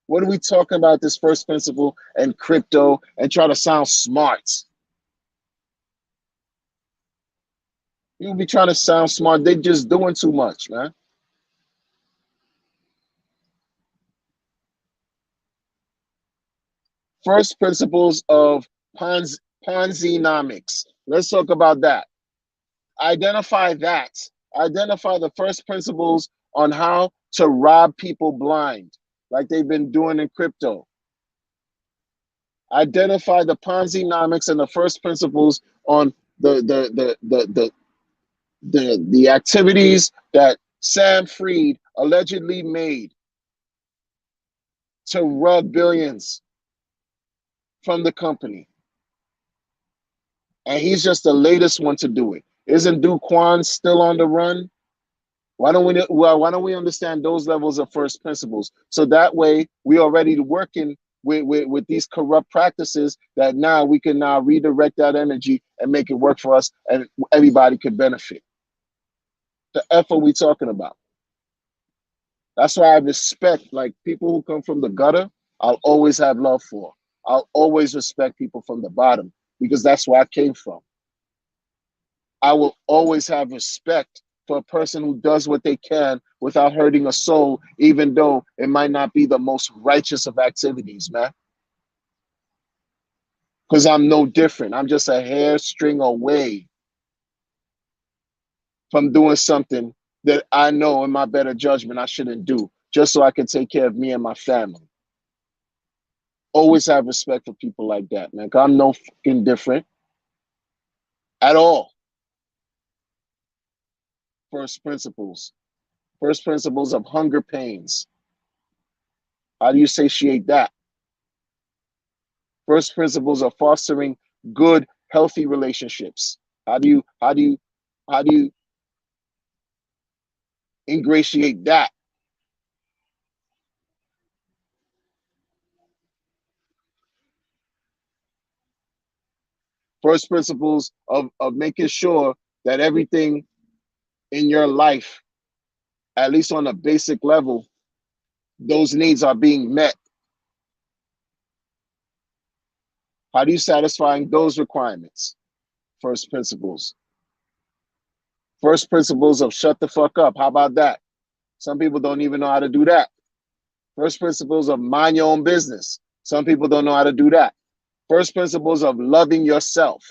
What are we talking about, this first principle and crypto, and try to sound smart? You be trying to sound smart. They just doing too much, man. First principles of Ponzi-nomics. Let's talk about that. Identify that. Identify the first principles on how to rob people blind, like they've been doing in crypto. Identify the Ponzi-nomics and the first principles on the activities that Sam Freed allegedly made to rub billions from the company. And he's just the latest one to do it. Isn't Do Kwon still on the run? Why don't we understand those levels of first principles? So that way we already working with these corrupt practices that now we can now redirect that energy and make it work for us and everybody can benefit. The F are we talking about? That's why I respect like people who come from the gutter, I'll always have love for. I'll always respect people from the bottom because that's where I came from. I will always have respect for a person who does what they can without hurting a soul, even though it might not be the most righteous of activities, man. Because I'm no different. I'm just a hair string away from doing something that I know in my better judgment I shouldn't do, just so I can take care of me and my family. Always have respect for people like that, man. 'Cause I'm no fucking different at all. First principles. First principles of hunger pains. How do you satiate that? First principles of fostering good, healthy relationships. How do you ingratiate that? First principles of making sure that everything in your life, at least on a basic level, those needs are being met. How do you satisfying those requirements? First principles. First principles of shut the fuck up. How about that? Some people don't even know how to do that. First principles of mind your own business. Some people don't know how to do that. First principles of loving yourself.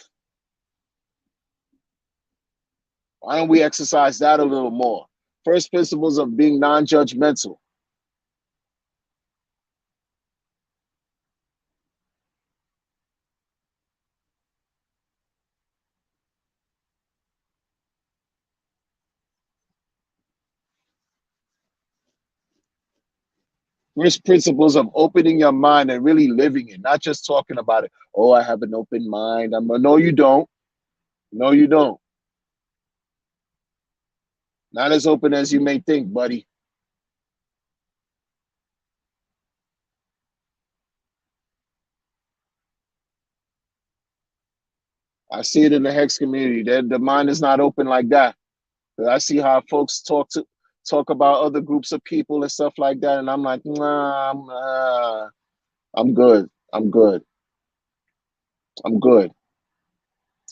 Why don't we exercise that a little more? First principles of being non-judgmental. First principles of opening your mind and really living it, not just talking about it. Oh, I have an open mind. No, you don't. No, you don't. Not as open as you may think, buddy. I see it in the Hex community. The mind is not open like that. I see how folks talk about other groups of people and stuff like that, and I'm like, nah, I'm good. I'm good. I'm good.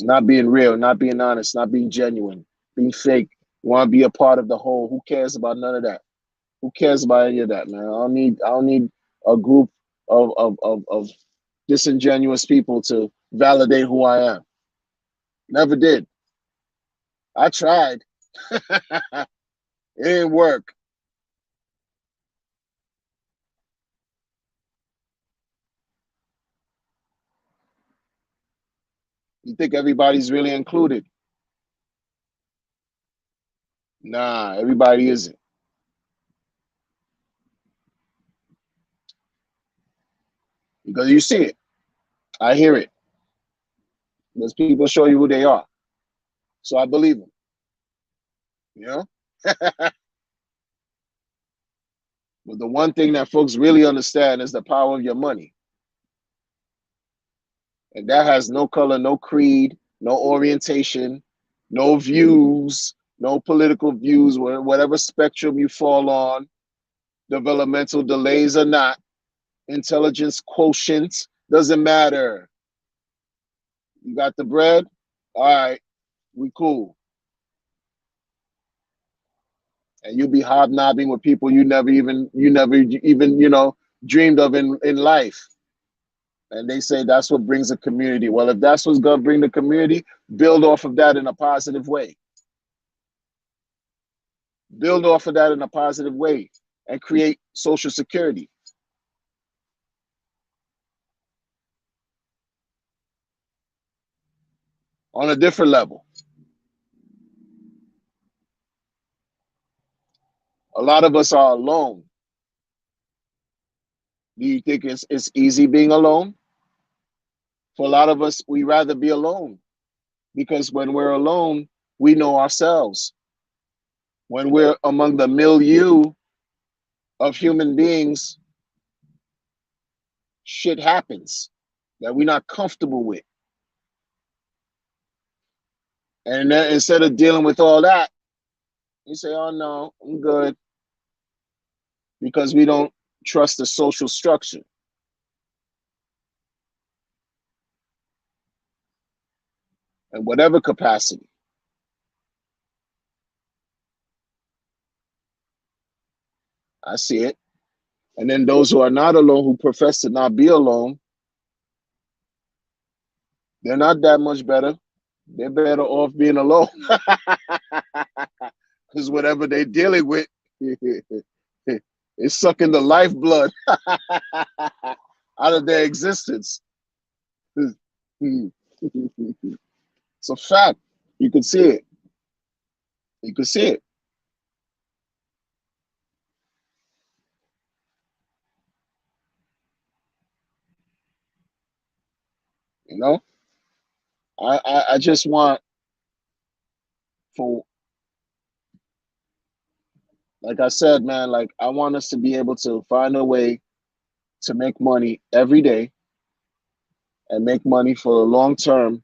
Not being real, not being honest, not being genuine, being fake. You want to be a part of the whole. Who cares about none of that? Who cares about any of that, man? I don't need a group of disingenuous people to validate who I am. Never did. I tried. It didn't work. You think everybody's really included? Nah, everybody isn't. Because you see it. I hear it. Because people show you who they are. So I believe them. You know? But the one thing that folks really understand is the power of your money. And that has no color, no creed, no orientation, no views, no political views, whatever spectrum you fall on, developmental delays or not, intelligence quotient, doesn't matter. You got the bread? All right, we cool. And you'll be hobnobbing with people you never even dreamed of in life. And they say that's what brings a community. Well, if that's what's gonna bring the community, build off of that in a positive way. Build off of that in a positive way and create social security on a different level. A lot of us are alone. Do you think it's easy being alone? For a lot of us, we rather be alone because when we're alone, we know ourselves. When we're among the milieu of human beings, shit happens that we're not comfortable with. And then instead of dealing with all that, you say, oh no, I'm good, because we don't trust the social structure in whatever capacity. I see it. And then those who are not alone, who profess to not be alone, they're not that much better. They're better off being alone. Because because whatever they're dealing with, it's sucking the lifeblood out of their existence. It's a fact. You can see it. You can see it. You know, I just want for, like I said, man, like I want us to be able to find a way to make money every day and make money for the long term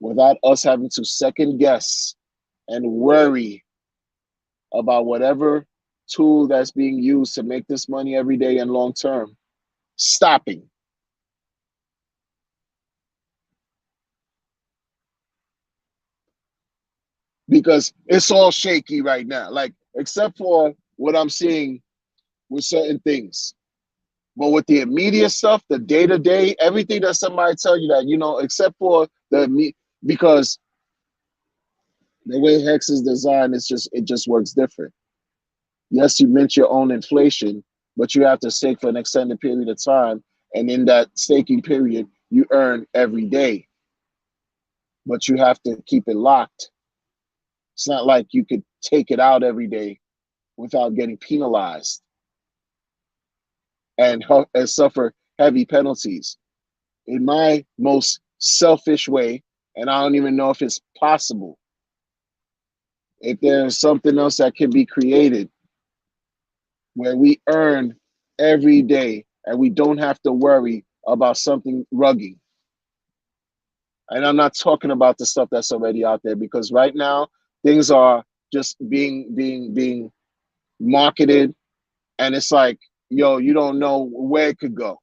without us having to second guess and worry about whatever tool that's being used to make this money every day and long term stopping. Because it's all shaky right now. Like, except for what I'm seeing with certain things. But with the immediate stuff, the day to day, everything that somebody tell you that, except for because the way Hex is designed, it just works different. Yes, you mint your own inflation, but you have to stake for an extended period of time. And in that staking period, you earn every day, but you have to keep it locked. It's not like you could take it out every day without getting penalized and suffer heavy penalties. In my most selfish way, and I don't even know if it's possible, if there's something else that can be created where we earn every day and we don't have to worry about something rugging. And I'm not talking about the stuff that's already out there, because right now things are just being marketed, and it's like, yo, you don't know where it could go.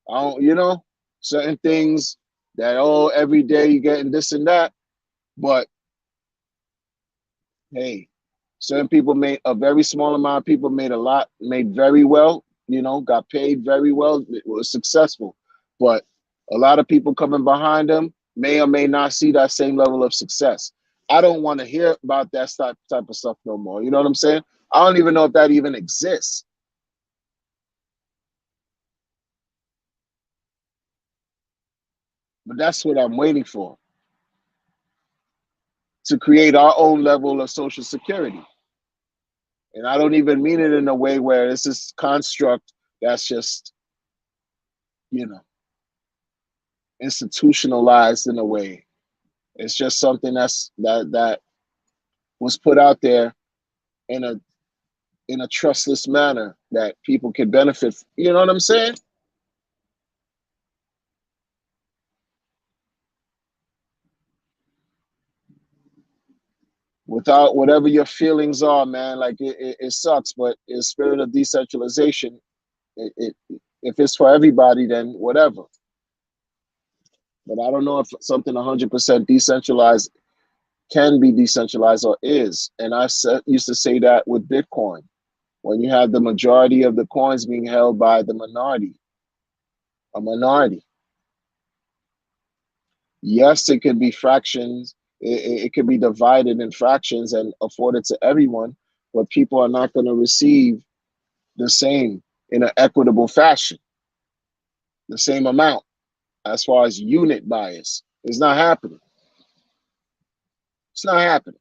I don't, certain things that, oh, every day you're getting this and that, but hey, certain people made a very small amount of people made very well, got paid very well, it was successful. But a lot of people coming behind them may or may not see that same level of success. I don't want to hear about that type of stuff no more. You know what I'm saying? I don't even know if that even exists. But that's what I'm waiting for, to create our own level of social security. And I don't even mean it in a way where it's this construct that's just, you know, institutionalized in a way. It's just something that was put out there in a trustless manner that people can benefit. You know what I'm saying? Without whatever your feelings are, man, like it sucks, but in spirit of decentralization, it if it's for everybody, then whatever. But I don't know if something 100% decentralized can be decentralized or is. And used to say that with Bitcoin, when you have the majority of the coins being held by the minority, a minority. Yes, it could be fractions. It could be divided in fractions and afforded to everyone, but people are not going to receive the same in an equitable fashion, the same amount as far as unit bias. It's not happening. It's not happening.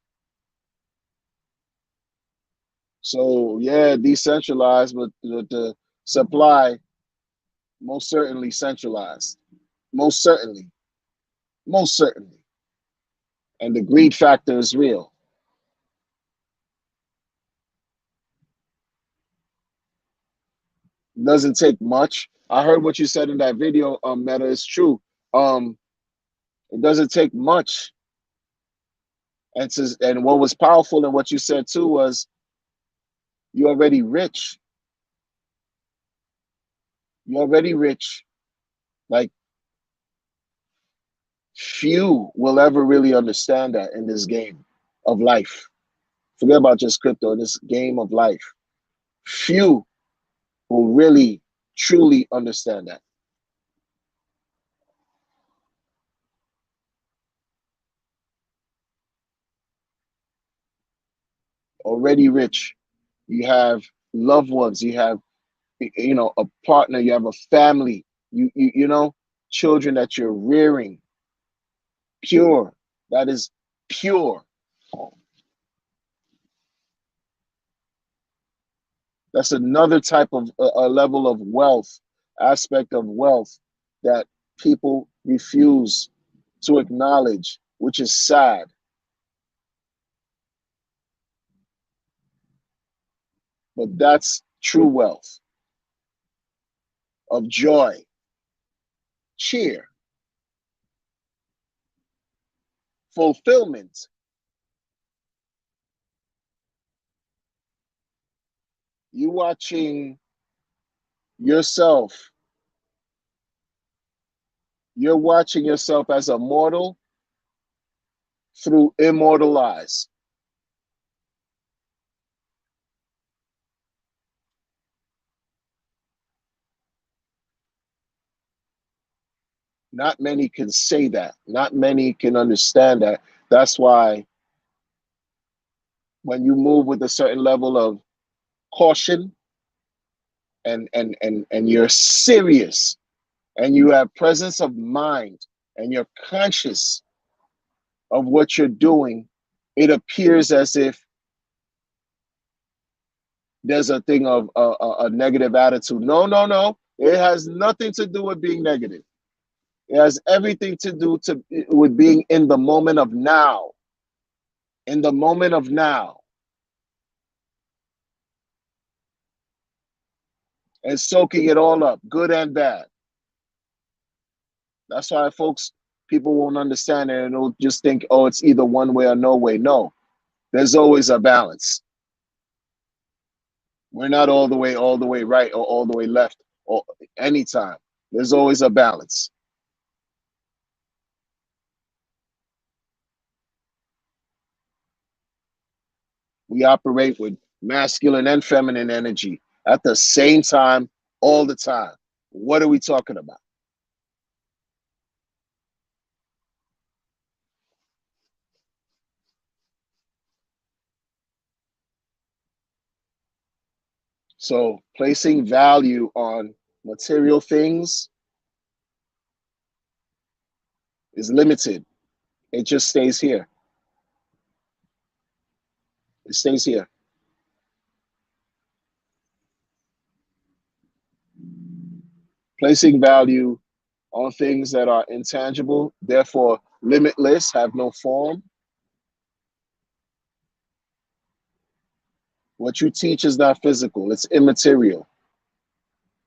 So yeah, decentralized, but the supply most certainly centralized. Most certainly. Most certainly. And the greed factor is real. It doesn't take much. I heard what you said in that video, Meta. It's true. Um, it doesn't take much. And what was powerful in what you said too was you're already rich. You're already rich. Like, few will ever really understand that in this game of life. Forget about just crypto, in this game of life. Few will really, truly understand that. already rich. You have loved ones. You have, a partner. You have a family. You know, children that you're rearing. Pure. That is pure. That's another type of a level of wealth, aspect of wealth that people refuse to acknowledge, which is sad. But that's true wealth of joy, cheer, fulfillment. You watching yourself, you're watching yourself as a mortal through immortal eyes. Not many can say that. Not many can understand that. That's why when you move with a certain level of caution and you're serious and you have presence of mind and you're conscious of what you're doing, it appears as if there's a thing of a negative attitude. No, no, no. It has nothing to do with being negative. It has everything to do with being in the moment of now. In the moment of now. And soaking it all up, good and bad. That's why people won't understand it and they'll just think, oh, it's either one way or no way. No, there's always a balance. We're not all the way right or all the way left or anytime. There's always a balance. We operate with masculine and feminine energy at the same time, all the time. What are we talking about? So placing value on material things is limited. It just stays here. It stays here. Placing value on things that are intangible, therefore limitless, have no form. What you teach is not physical, it's immaterial.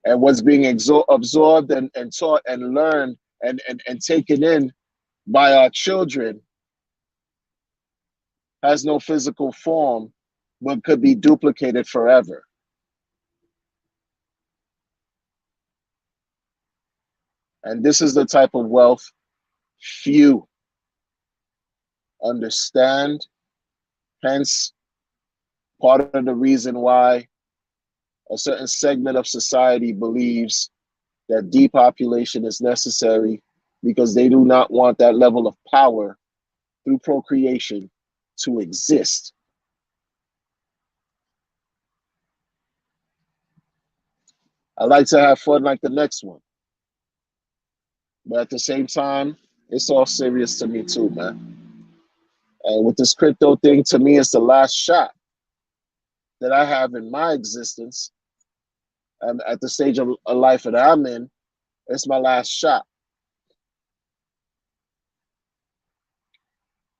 And what's being absorbed and taught and learned and taken in by our children has no physical form, but could be duplicated forever. And this is the type of wealth few understand. Hence, part of the reason why a certain segment of society believes that depopulation is necessary because they do not want that level of power through procreation to exist. I like to have fun like the next one, but at the same time, it's all serious to me too, man. And with this crypto thing, to me, it's the last shot that I have in my existence. And at the stage of a life that I'm in, it's my last shot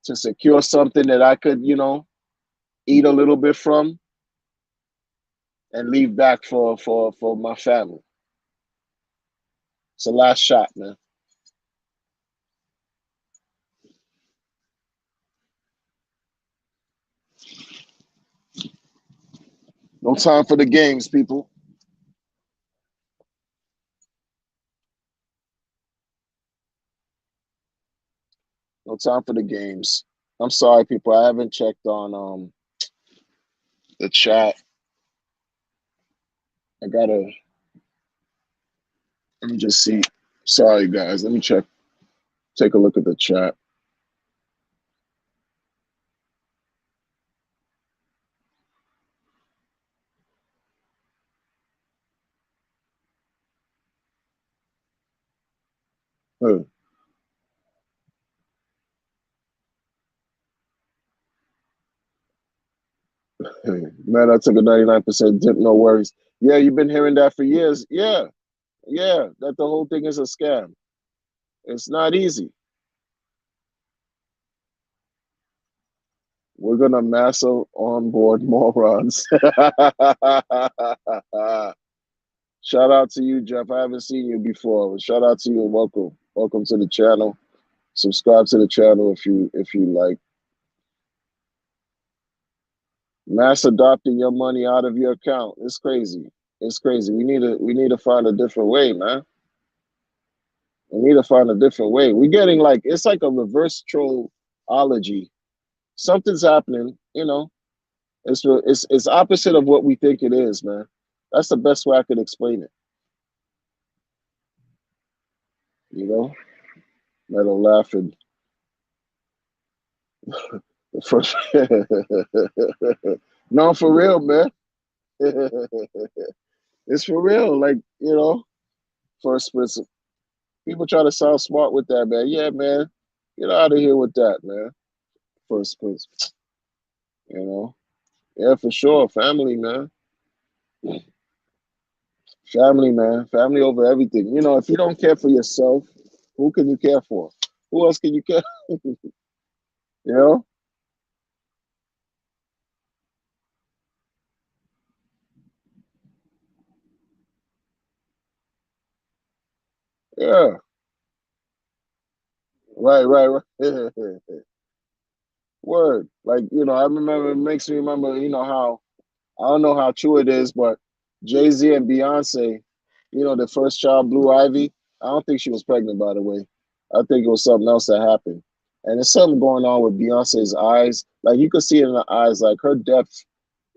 to secure something that I could, eat a little bit from and leave back for my family. It's the last shot, man. No time for the games, people. No time for the games. I'm sorry, people. I haven't checked on the chat. I gotta let me just see. Sorry, guys. Let me check. Take a look at the chat. Huh. Man, I took a 99% dip, no worries. Yeah, you've been hearing that for years. Yeah, yeah, that the whole thing is a scam. It's not easy. We're gonna massive onboard morons. Shout out to you, Jeff. I haven't seen you before. Shout out to you and welcome. Welcome to the channel. Subscribe to the channel if you like. Mass adopting your money out of your account. It's crazy. It's crazy. We need to find a different way, man. We need to find a different way. We're getting like it's like a reverse trollology. Something's happening, you know. It's opposite of what we think it is, man. That's the best way I could explain it. You know, Metal laughing. For no, for real, man. It's for real. Like, first person. People try to sound smart with that, man. Yeah, man. Get out of here with that, man. First person. You know? Yeah, for sure. Family, man. Family, man. Family over everything. If you don't care for yourself, who can you care for? Who else can you care? You know? Yeah. Right, right, right. Word. Like, I remember it makes me remember, how I don't know how true it is, but Jay-Z and Beyonce, the first child, Blue Ivy, I don't think she was pregnant, by the way. I think it was something else that happened. And there's something going on with Beyonce's eyes. Like you could see it in the eyes, like her depth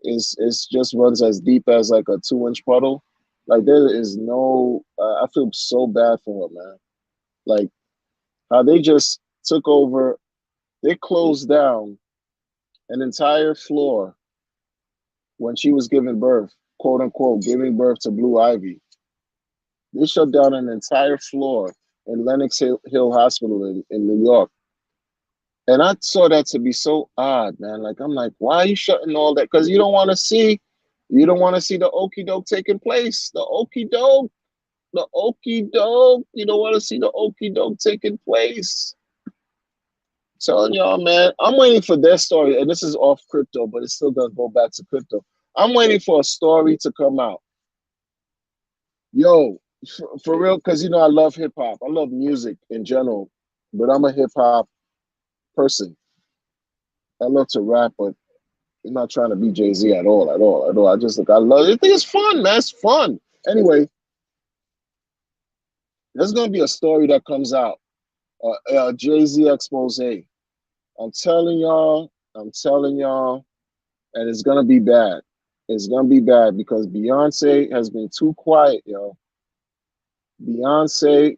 is just runs as deep as like a 2-inch puddle. Like there is no I feel so bad for her, man. Like how they just took over, they closed down an entire floor when she was giving birth, quote unquote, giving birth to Blue Ivy. They shut down an entire floor in Lenox Hill Hospital in New York. And I saw that to be so odd, man. Like, I'm like, why are you shutting all that? Because you don't want to see the okey doke taking place. The okey doke. You don't want to see the okey doke taking place. Telling y'all, man, I'm waiting for their story. And this is off crypto, but it's still going to go back to crypto. I'm waiting for a story to come out. Yo, for real, because I love hip hop. I love music in general, but I'm a hip hop person. I love to rap, but I'm not trying to be Jay-Z at all, at all, at all. I just I love it. I think it's fun, man. It's fun. Anyway, there's gonna be a story that comes out, a Jay-Z expose. I'm telling y'all, and it's gonna be bad. It's gonna be bad because Beyonce has been too quiet, yo. Beyonce,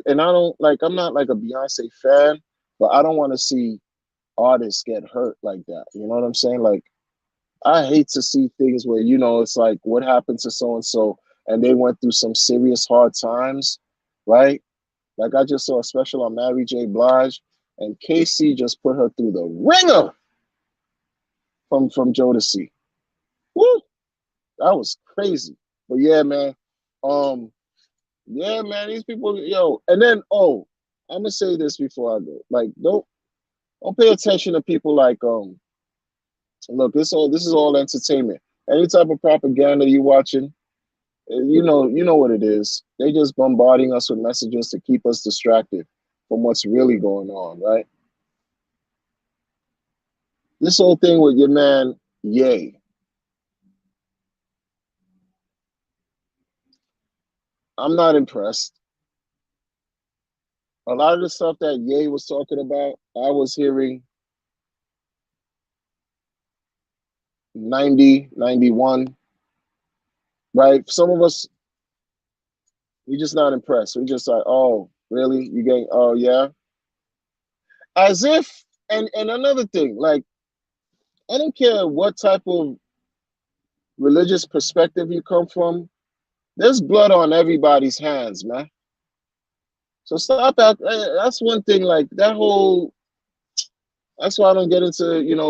and I don't like, I'm not like a Beyonce fan, but I don't want to see artists get hurt like that. You know what I'm saying? Like, I hate to see things where, it's like, what happened to so and so, and they went through some serious hard times, right? Like, I just saw a special on Mary J. Blige, and Casey just put her through the ringer from Jodeci. Woo! That was crazy. But yeah, man. Um, Yeah, man, these people, yo, and then I'm gonna say this before I go. Like, don't pay attention to people like look, this is all entertainment. Any type of propaganda you watching, you know what it is. They just bombarding us with messages to keep us distracted from what's really going on, right? This whole thing with your man, Ye, I'm not impressed. A lot of the stuff that Ye was talking about, I was hearing 90, 91, right? Some of us, we just not impressed. We just like, oh, really? You getting? Oh, yeah. As if, and another thing, like I don't care what type of religious perspective you come from. There's blood on everybody's hands, man. So stop that. That's one thing. Like that whole. That's why I don't get into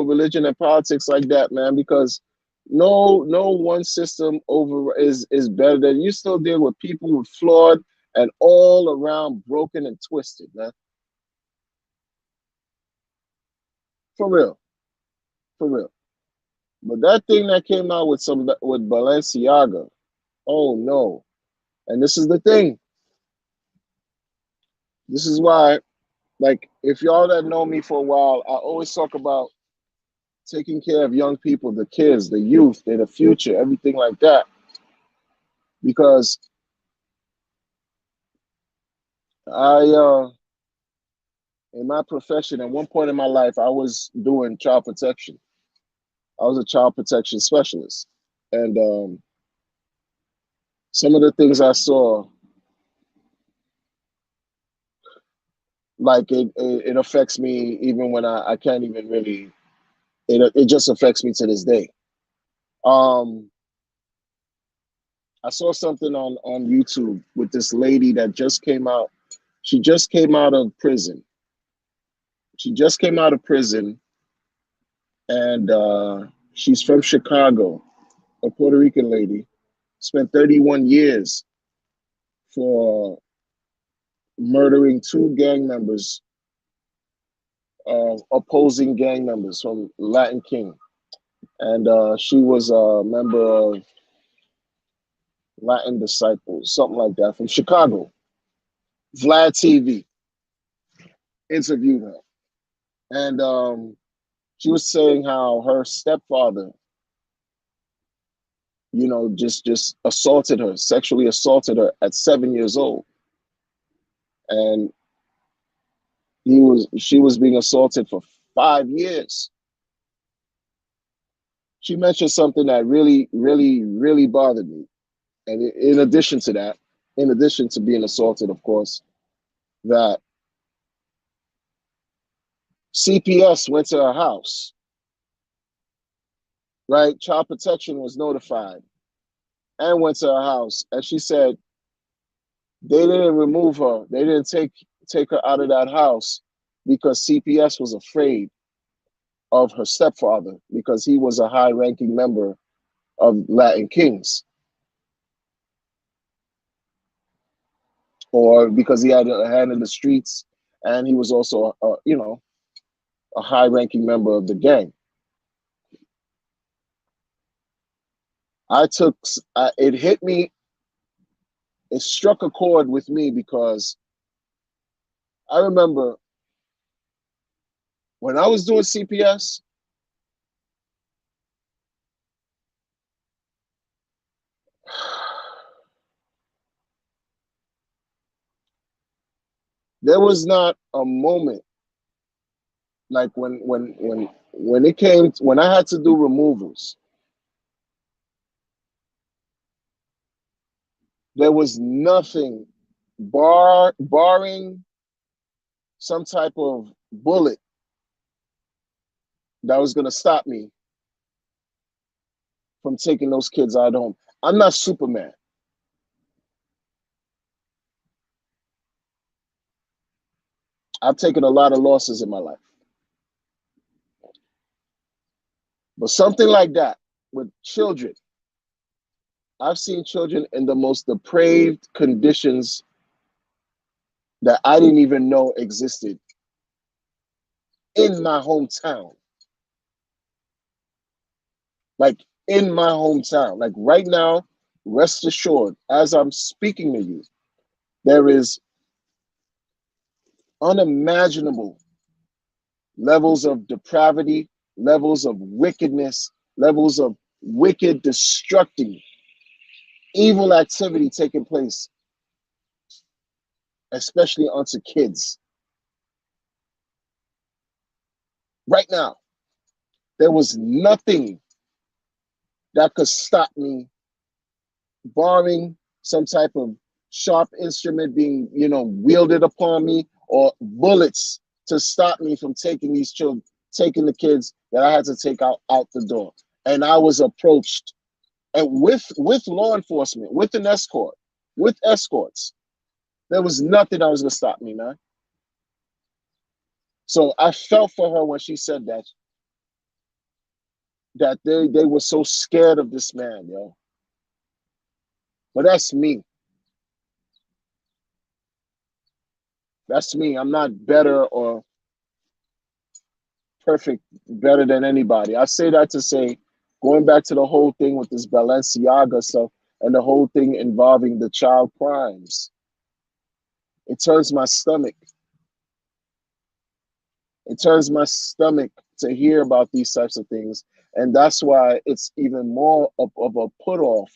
religion and politics like that, man. Because no one system over is better than you. Still deal with people with flawed and all around broken and twisted, man. For real, for real. But that thing that came out with Balenciaga, oh no. And this is the thing. This is why, like, if y'all that know me for a while, I always talk about taking care of young people, the kids, the youth, they're the future, everything like that. Because I in my profession, at one point in my life, I was doing child protection. I was a child protection specialist. And some of the things I saw, like it affects me even when I can't even really, it just affects me to this day. Um, I saw something on YouTube with this lady that just came out. She just came out of prison. She just came out of prison, and she's from Chicago, a Puerto Rican lady. Spent 31 years for murdering two gang members, opposing gang members from Latin King. And she was a member of Latin Disciples, something like that, from Chicago. Vlad TV interviewed her. And she was saying how her stepfather, just assaulted her, sexually assaulted her at 7 years old. And she was being assaulted for 5 years. She mentioned something that really, really, really bothered me. And in addition to that, in addition to being assaulted, of course, that CPS went to her house, right? Child protection was notified and went to her house. And she said they didn't remove her. They didn't take her out of that house because CPS was afraid of her stepfather because he was a high-ranking member of Latin Kings, or because he had a hand in the streets, and he was also, a high-ranking member of the gang. It hit me. It struck a chord with me because I remember when I was doing CPS, there was not a moment like when it came when I had to do removals. There was nothing barring some type of bullet that was going to stop me from taking those kids out home. I'm not Superman. I've taken a lot of losses in my life. But something like that with children, I've seen children in the most depraved conditions that I didn't even know existed in my hometown. Like in my hometown. Like right now, rest assured, as I'm speaking to you, there is unimaginable levels of depravity, levels of wickedness, levels of wicked, destructive, evil activity taking place, especially onto kids. Right now, there was nothing that could stop me, barring some type of sharp instrument being, wielded upon me, or bullets to stop me from taking these children, taking the kids that I had to take out the door. And I was approached, and with law enforcement, with an escort, with escorts, There was nothing that was gonna stop me, man. So I felt for her when she said that they were so scared of this man, yo. But that's me. That's me. I'm not better or perfect, better than anybody. I say that to say, going back to the whole thing with this Balenciaga stuff and the whole thing involving the child crimes, it turns my stomach. It turns my stomach to hear about these types of things. And that's why it's even more of a put off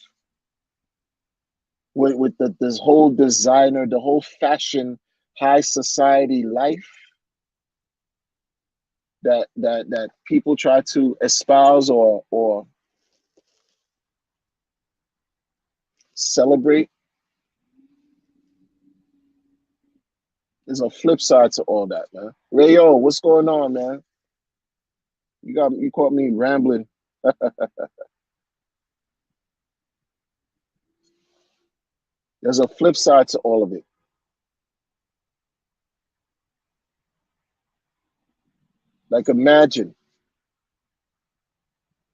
with this whole designer, the whole fashion, high society life that people try to espouse or celebrate. There's a flip side to all that, man. Rayo, what's going on, man? You caught me rambling. There's a flip side to all of it. Like imagine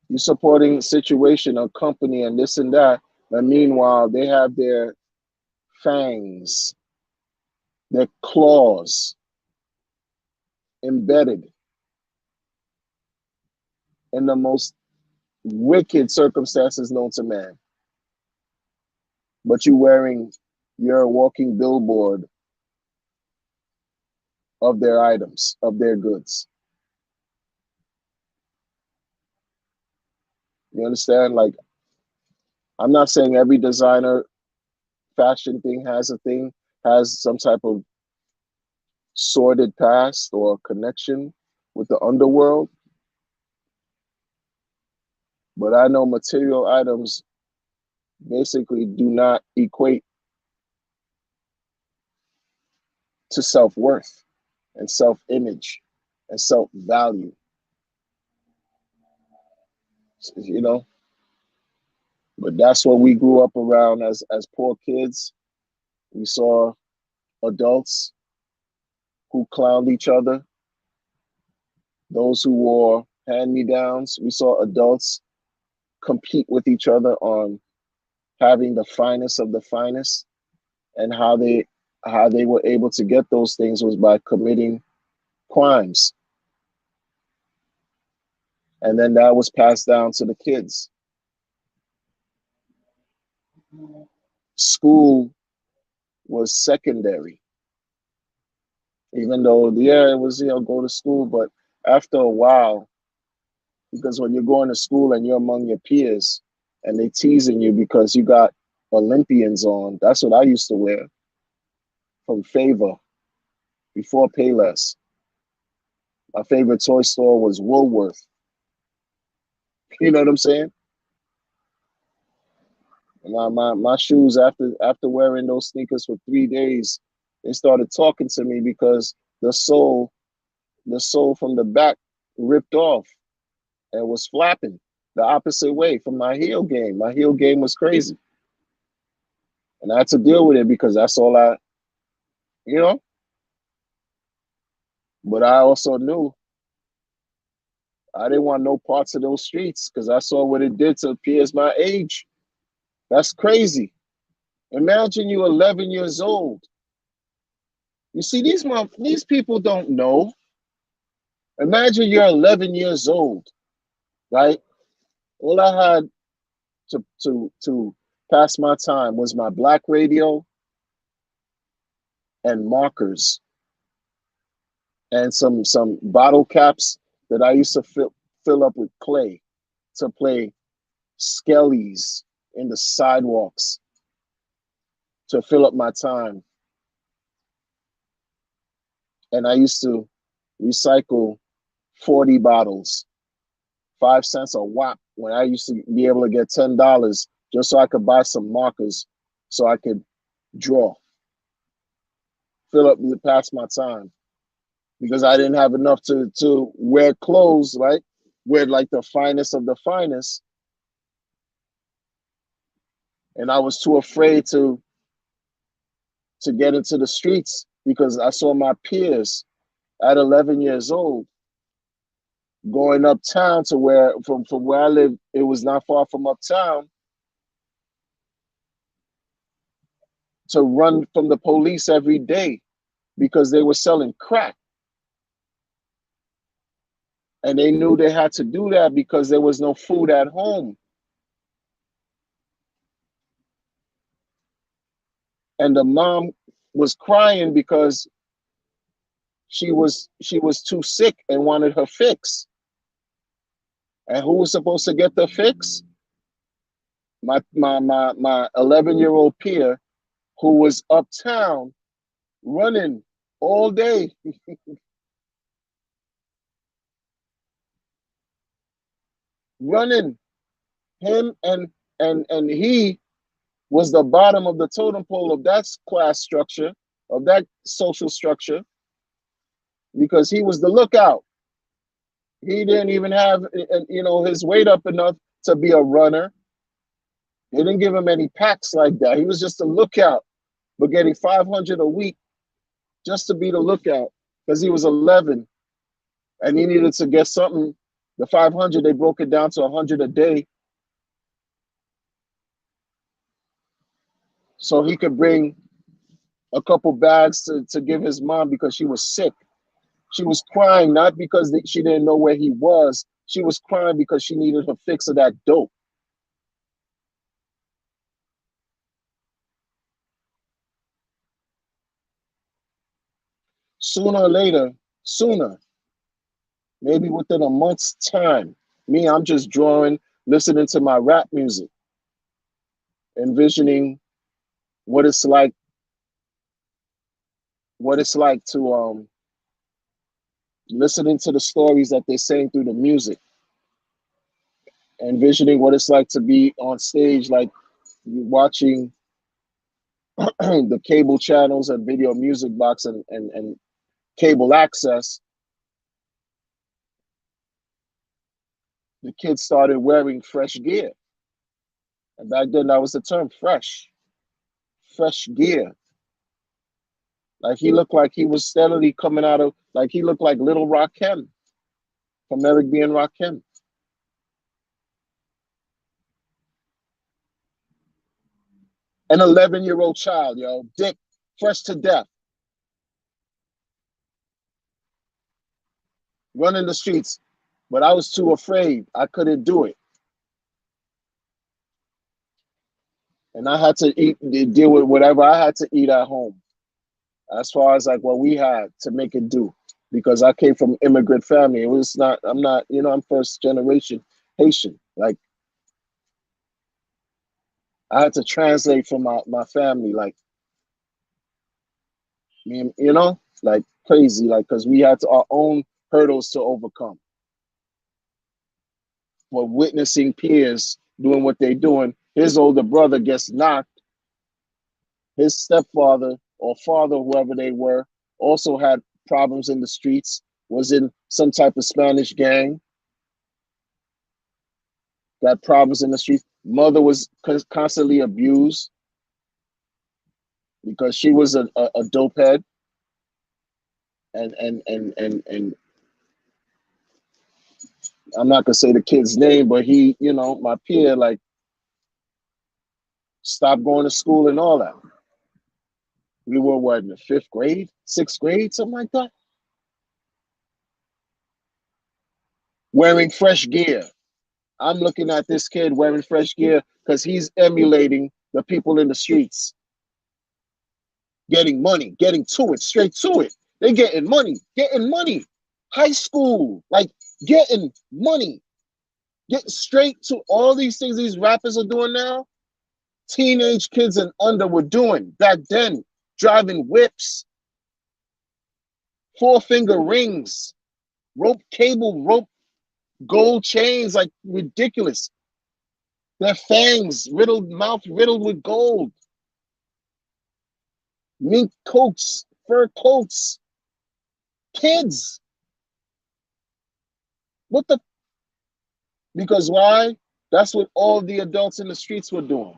you supporting a situation, a company, and this and that, and meanwhile they have their fangs, their claws embedded in the most wicked circumstances known to man. But you wearing your walking billboard of their items, of their goods. You understand? Like, I'm not saying every designer fashion thing has some type of sordid past or connection with the underworld, but I know material items basically do not equate to self-worth and self-image and self-value. You know, but that's what we grew up around as poor kids. We saw adults who clowned each other, those who wore hand-me-downs. We saw adults compete with each other on having the finest of the finest, and how they were able to get those things was by committing crimes, and then that was passed down to the kids. School was secondary, even though yeah it was go to school, but after a while, because when you're going to school and you're among your peers and they teasing you because you got Olympians on, that's what I used to wear from Favor before Payless. My favorite toy store was Woolworth. You know what I'm saying? And my shoes, after wearing those sneakers for 3 days, they started talking to me because the sole from the back ripped off and was flapping the opposite way from my heel game. My heel game was crazy. And I had to deal with it because that's all you know. But I also knew I didn't want no parts of those streets because I saw what it did to peers my age. That's crazy. Imagine you 11 years old. You see, these people don't know. Imagine you're 11 years old, right? All I had to pass my time was my black radio and markers and some bottle caps that I used to fill up with clay to play skellies in the sidewalks to fill up my time. And I used to recycle 40 bottles, 5 cents a whop, when I used to be able to get $10 just so I could buy some markers so I could draw, fill up to pass my time because I didn't have enough to wear clothes, right? Wear like the finest of the finest. And I was too afraid to get into the streets because I saw my peers at 11 years old going uptown to where from where I live, it was not far from uptown to run from the police every day because they were selling crack. And they knew they had to do that because there was no food at home. And the mom was crying because she was too sick and wanted her fix. And who was supposed to get the fix? My 11-year-old peer who was uptown running all day. Running. Him and he was the bottom of the totem pole of that class structure, of that social structure, because he was the lookout. He didn't even have his weight up enough to be a runner. They didn't give him any packs like that. He was just a lookout, but getting 500 a week just to be the lookout because he was 11 and he needed to get something. The 500, they broke it down to 100 a day so he could bring a couple bags to give his mom because she was sick. She was crying not because she didn't know where he was. She was crying because she needed her fix of that dope. Sooner or later, sooner, maybe within a month's time, I'm just drawing, listening to my rap music, envisioning what it's like, to listening to the stories that they're saying through the music, envisioning what it's like to be on stage, like watching the cable channels and video music box and cable access. The kids started wearing fresh gear. And back then that was the term, fresh gear. Like he looked like he was steadily coming out of, like he looked like little Rakim from Eric B. and Rakim. An 11-year-old child, yo, dick, fresh to death, running the streets. But I was too afraid. I couldn't do it. And I had to deal with whatever I had to eat at home. As far as like what we had to make it do. Because I came from immigrant family. It was not, I'm not, I'm first generation Haitian. Like I had to translate for my family, like like crazy, like because we had our own hurdles to overcome. For witnessing peers doing what they're doing, his older brother gets knocked. His stepfather or father, whoever they were, also had problems in the streets. Was in some type of Spanish gang. Got problems in the streets. Mother was constantly abused because she was a dope head, and I'm not gonna say the kid's name, but he, my peer, like stopped going to school and all that. We were what, in the fifth grade, sixth grade, something like that. Wearing fresh gear. I'm looking at this kid wearing fresh gear because he's emulating the people in the streets, getting money, getting to it, straight to it. They getting money, getting money. High school, like getting money, getting straight to all these things these rappers are doing now. Teenage kids and under were doing back then, driving whips, four-finger rings, rope, gold chains, like ridiculous. Their fangs, mouth riddled with gold. Mink coats, fur coats. Kids. What the? Because why? That's what all the adults in the streets were doing.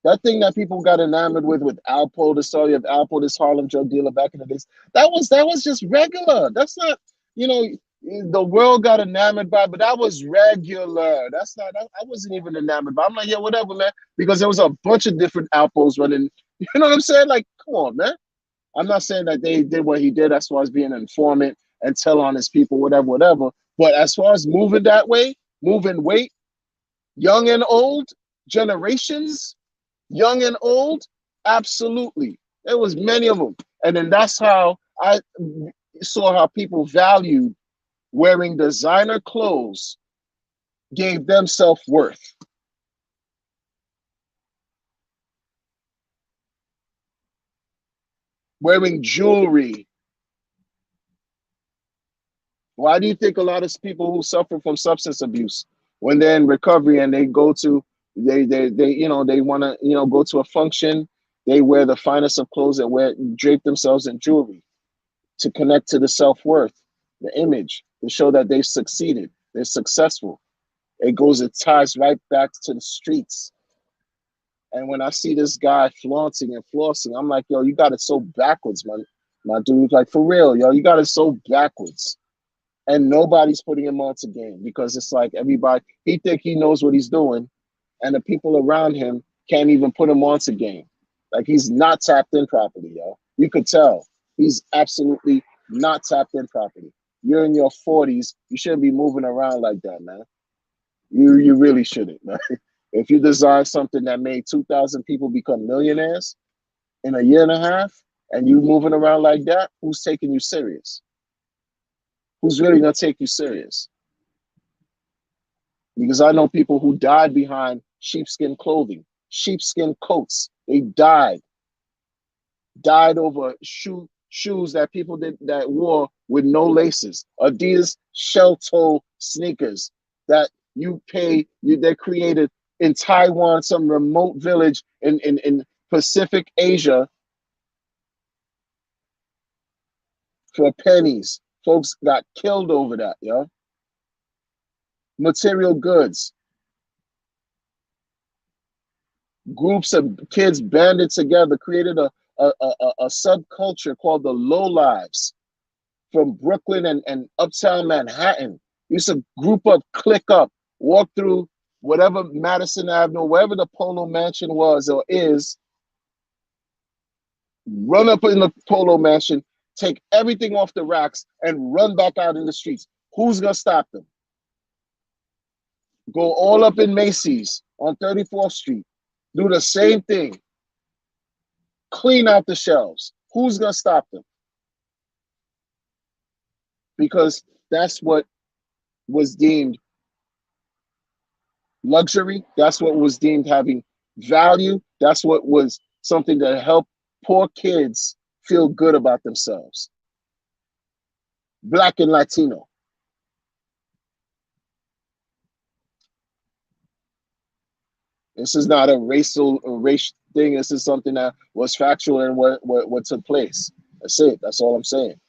That thing that people got enamored with Alpo, the story of Alpo, this Harlem drug dealer back in the days, that was just regular. That's not, you know, the world got enamored by, but that was regular. That's not, I wasn't even enamored by. I'm like, yeah, whatever, man, because there was a bunch of different Alpos running. You know what I'm saying? Like, come on, man. I'm not saying that they did what he did as far as being an informant and tell on his people, whatever, whatever. But as far as moving that way, moving weight, young and old, generations, young and old, absolutely. There was many of them. And then that's how I saw how people valued wearing designer clothes, gave them self-worth. Wearing jewelry. Why do you think a lot of people who suffer from substance abuse, when they're in recovery and they go to they they want to go to a function, they wear the finest of clothes and wear drape themselves in jewelry to connect to the self-worth, the image, to show that they've succeeded, they're successful. It ties right back to the streets. And when I see this guy flaunting and flossing, I'm like, yo, you got it so backwards, man. My dude, like for real, yo, you got it so backwards. And nobody's putting him on to game because it's like everybody, he think he knows what he's doing, and the people around him can't even put him on to game. Like he's not tapped in properly, yo. You could tell he's absolutely not tapped in properly. You're in your 40s, you shouldn't be moving around like that, man. You really shouldn't, man. If you design something that made 2,000 people become millionaires in a year and a half, and you moving around like that, who's taking you serious? Who's really gonna take you serious? Because I know people who died behind sheepskin clothing, sheepskin coats. They died over shoes that people did that wore with no laces. Adidas shell toe sneakers that they're created in Taiwan, some remote village in Pacific Asia for pennies. Folks got killed over that, yo. Material goods. Groups of kids banded together, created a subculture called the Low Lives from Brooklyn and uptown Manhattan. Used to group up, click up, walk through whatever Madison Avenue, wherever the Polo Mansion was or is, run up in the Polo Mansion, take everything off the racks, and run back out in the streets. Who's gonna stop them? Go all up in Macy's on 34th Street, do the same thing, clean out the shelves. Who's gonna stop them? Because that's what was deemed luxury. That's what was deemed having value. That's what was something that helped poor kids feel good about themselves. Black and Latino. This is not a race thing. This is something that was factual and what took place. That's it. That's all I'm saying.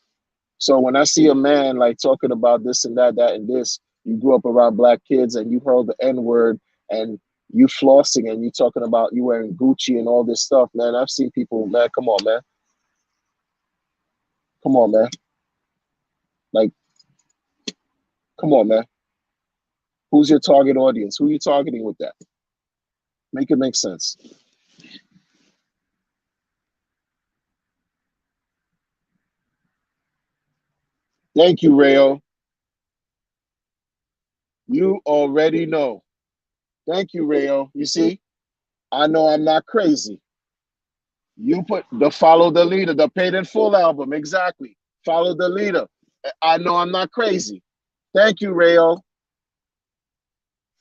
So when I see a man like talking about this and that and this, you grew up around black kids and you heard the N word and you flossing and you talking about you wearing Gucci and all this stuff, man. I've seen people, man. Come on, man. Come on, man. Like, come on, man. Who's your target audience? Who are you targeting with that? Make it make sense. Thank you, Rayo. You already know. Thank you, Rayo. You see, I know I'm not crazy. You put the Follow the Leader, the Paid in Full album. Exactly. Follow the Leader. I know I'm not crazy. Thank you, Rayo.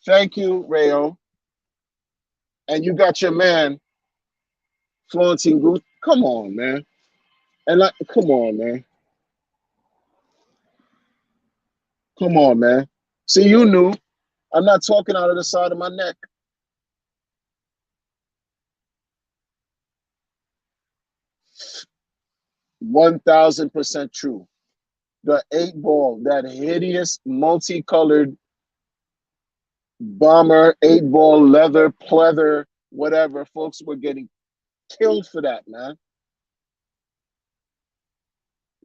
Thank you, Rayo. And you got your man, Florentine Good. Come on, man. And like, come on, man. Come on, man. See, you knew. I'm not talking out of the side of my neck. 1,000% true. The 8 ball, that hideous multicolored bomber 8 ball leather pleather whatever. Folks were getting killed for that, man.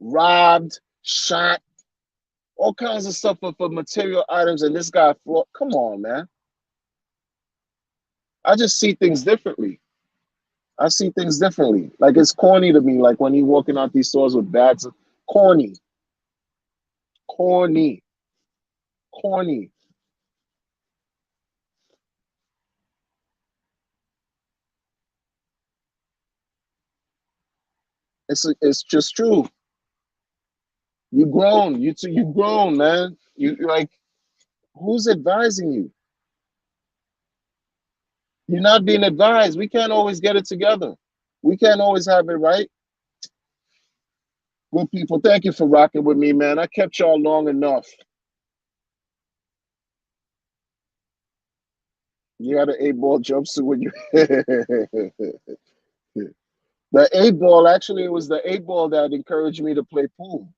Robbed, shot, all kinds of stuff for material items, and this guy, come on, man. I just see things differently. I see things differently. Like it's corny to me. Like when you walking out these stores with bags of corny, corny, corny. It's just true. You grown. You grown, man. You like who's advising you? You're not being advised. We can't always get it together. We can't always have it right. Good people, thank you for rocking with me, man. I kept y'all long enough. You got an 8 ball jumpsuit with you. The 8 ball, actually, it was the 8 ball that encouraged me to play pool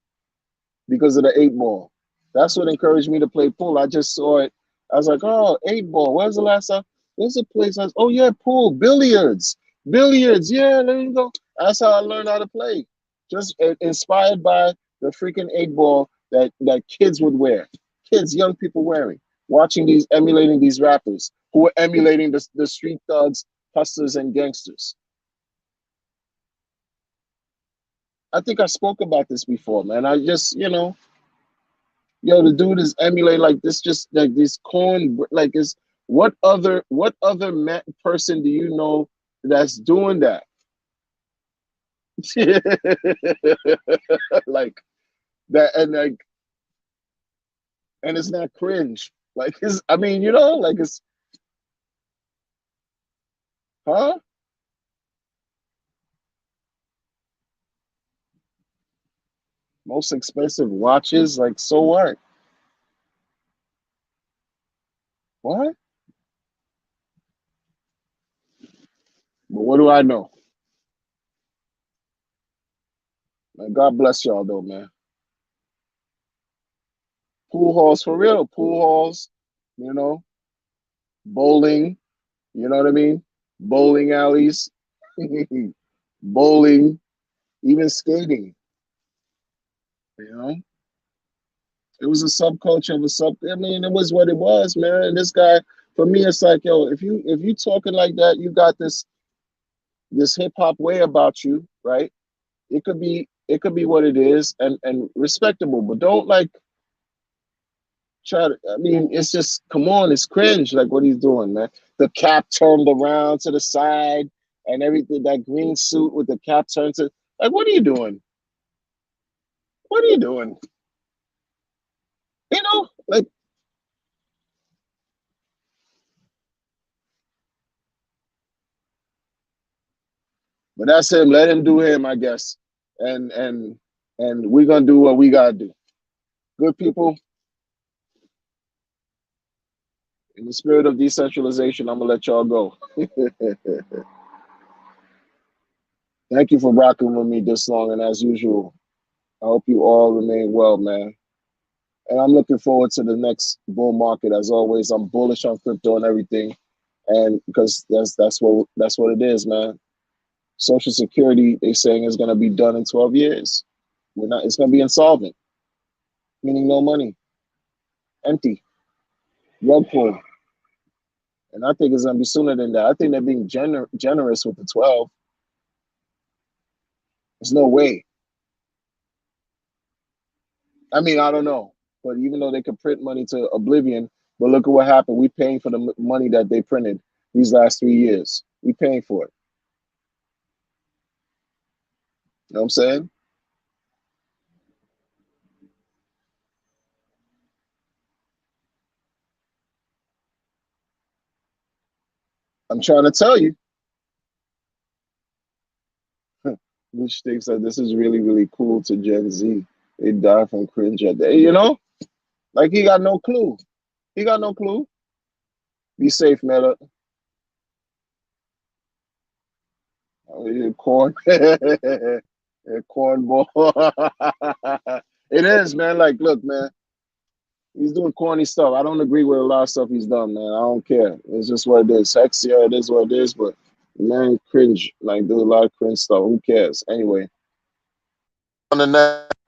because of the 8 ball. That's what encouraged me to play pool. I just saw it. I was like, oh, 8 ball. Where's the last time? There's a place. Oh, yeah, pool, billiards. Billiards. Yeah, there you go. That's how I learned how to play. Just inspired by the freaking 8 ball that kids would wear. Kids, young people wearing. Watching these, emulating these rappers who were emulating the street thugs, hustlers, and gangsters. I think I spoke about this before, man. I just, yo, the dude is emulating like this, just like this corn, like is what other person do you know that's doing that? Like that, and it's not cringe. Like it's, I mean, like it's, huh? Most expensive watches, like so what? What? But what do I know? Like, God bless y'all though, man. Pool halls for real, pool halls, you know, bowling, you know what I mean? Bowling alleys, bowling, even skating, you know? It was a subculture of a sub. I mean, it was what it was, man. And this guy, for me, it's like, yo, if you talking like that, you got this hip hop way about you, right? It could be what it is and respectable, but don't like try to. I mean, it's just come on, it's cringe. Like what he's doing, man. The cap turned around to the side and everything. That green suit with the cap turned to like, what are you doing? What are you doing? Like, but that's him. Let him do him, I guess. And we're gonna do what we gotta do. Good people, in the spirit of decentralization, I'm gonna let y'all go. Thank you for rocking with me this long, and as usual, I hope you all remain well, man. And I'm looking forward to the next bull market. As always, I'm bullish on crypto and everything, and because that's what it is, man. Social Security, they saying is gonna be done in 12 years. We're not. It's gonna be insolvent, meaning no money, empty, rug pull. And I think it's gonna be sooner than that. I think they're being generous with the 12. There's no way. I mean, I don't know. But even though they could print money to oblivion, but look at what happened. We paying for the money that they printed these last 3 years. We paying for it. You know what I'm saying? I'm trying to tell you. Which thinks that this is really, really cool to Gen Z. They die from cringe at day, Like he got no clue. He got no clue. Be safe, Meta. Corn. Cornball. It is, man. Like, look, man. He's doing corny stuff. I don't agree with a lot of stuff he's done, man. I don't care. It's just what it is. Sexier, it is what it is. But man, cringe. Like do a lot of cringe stuff. Who cares? Anyway, on the next.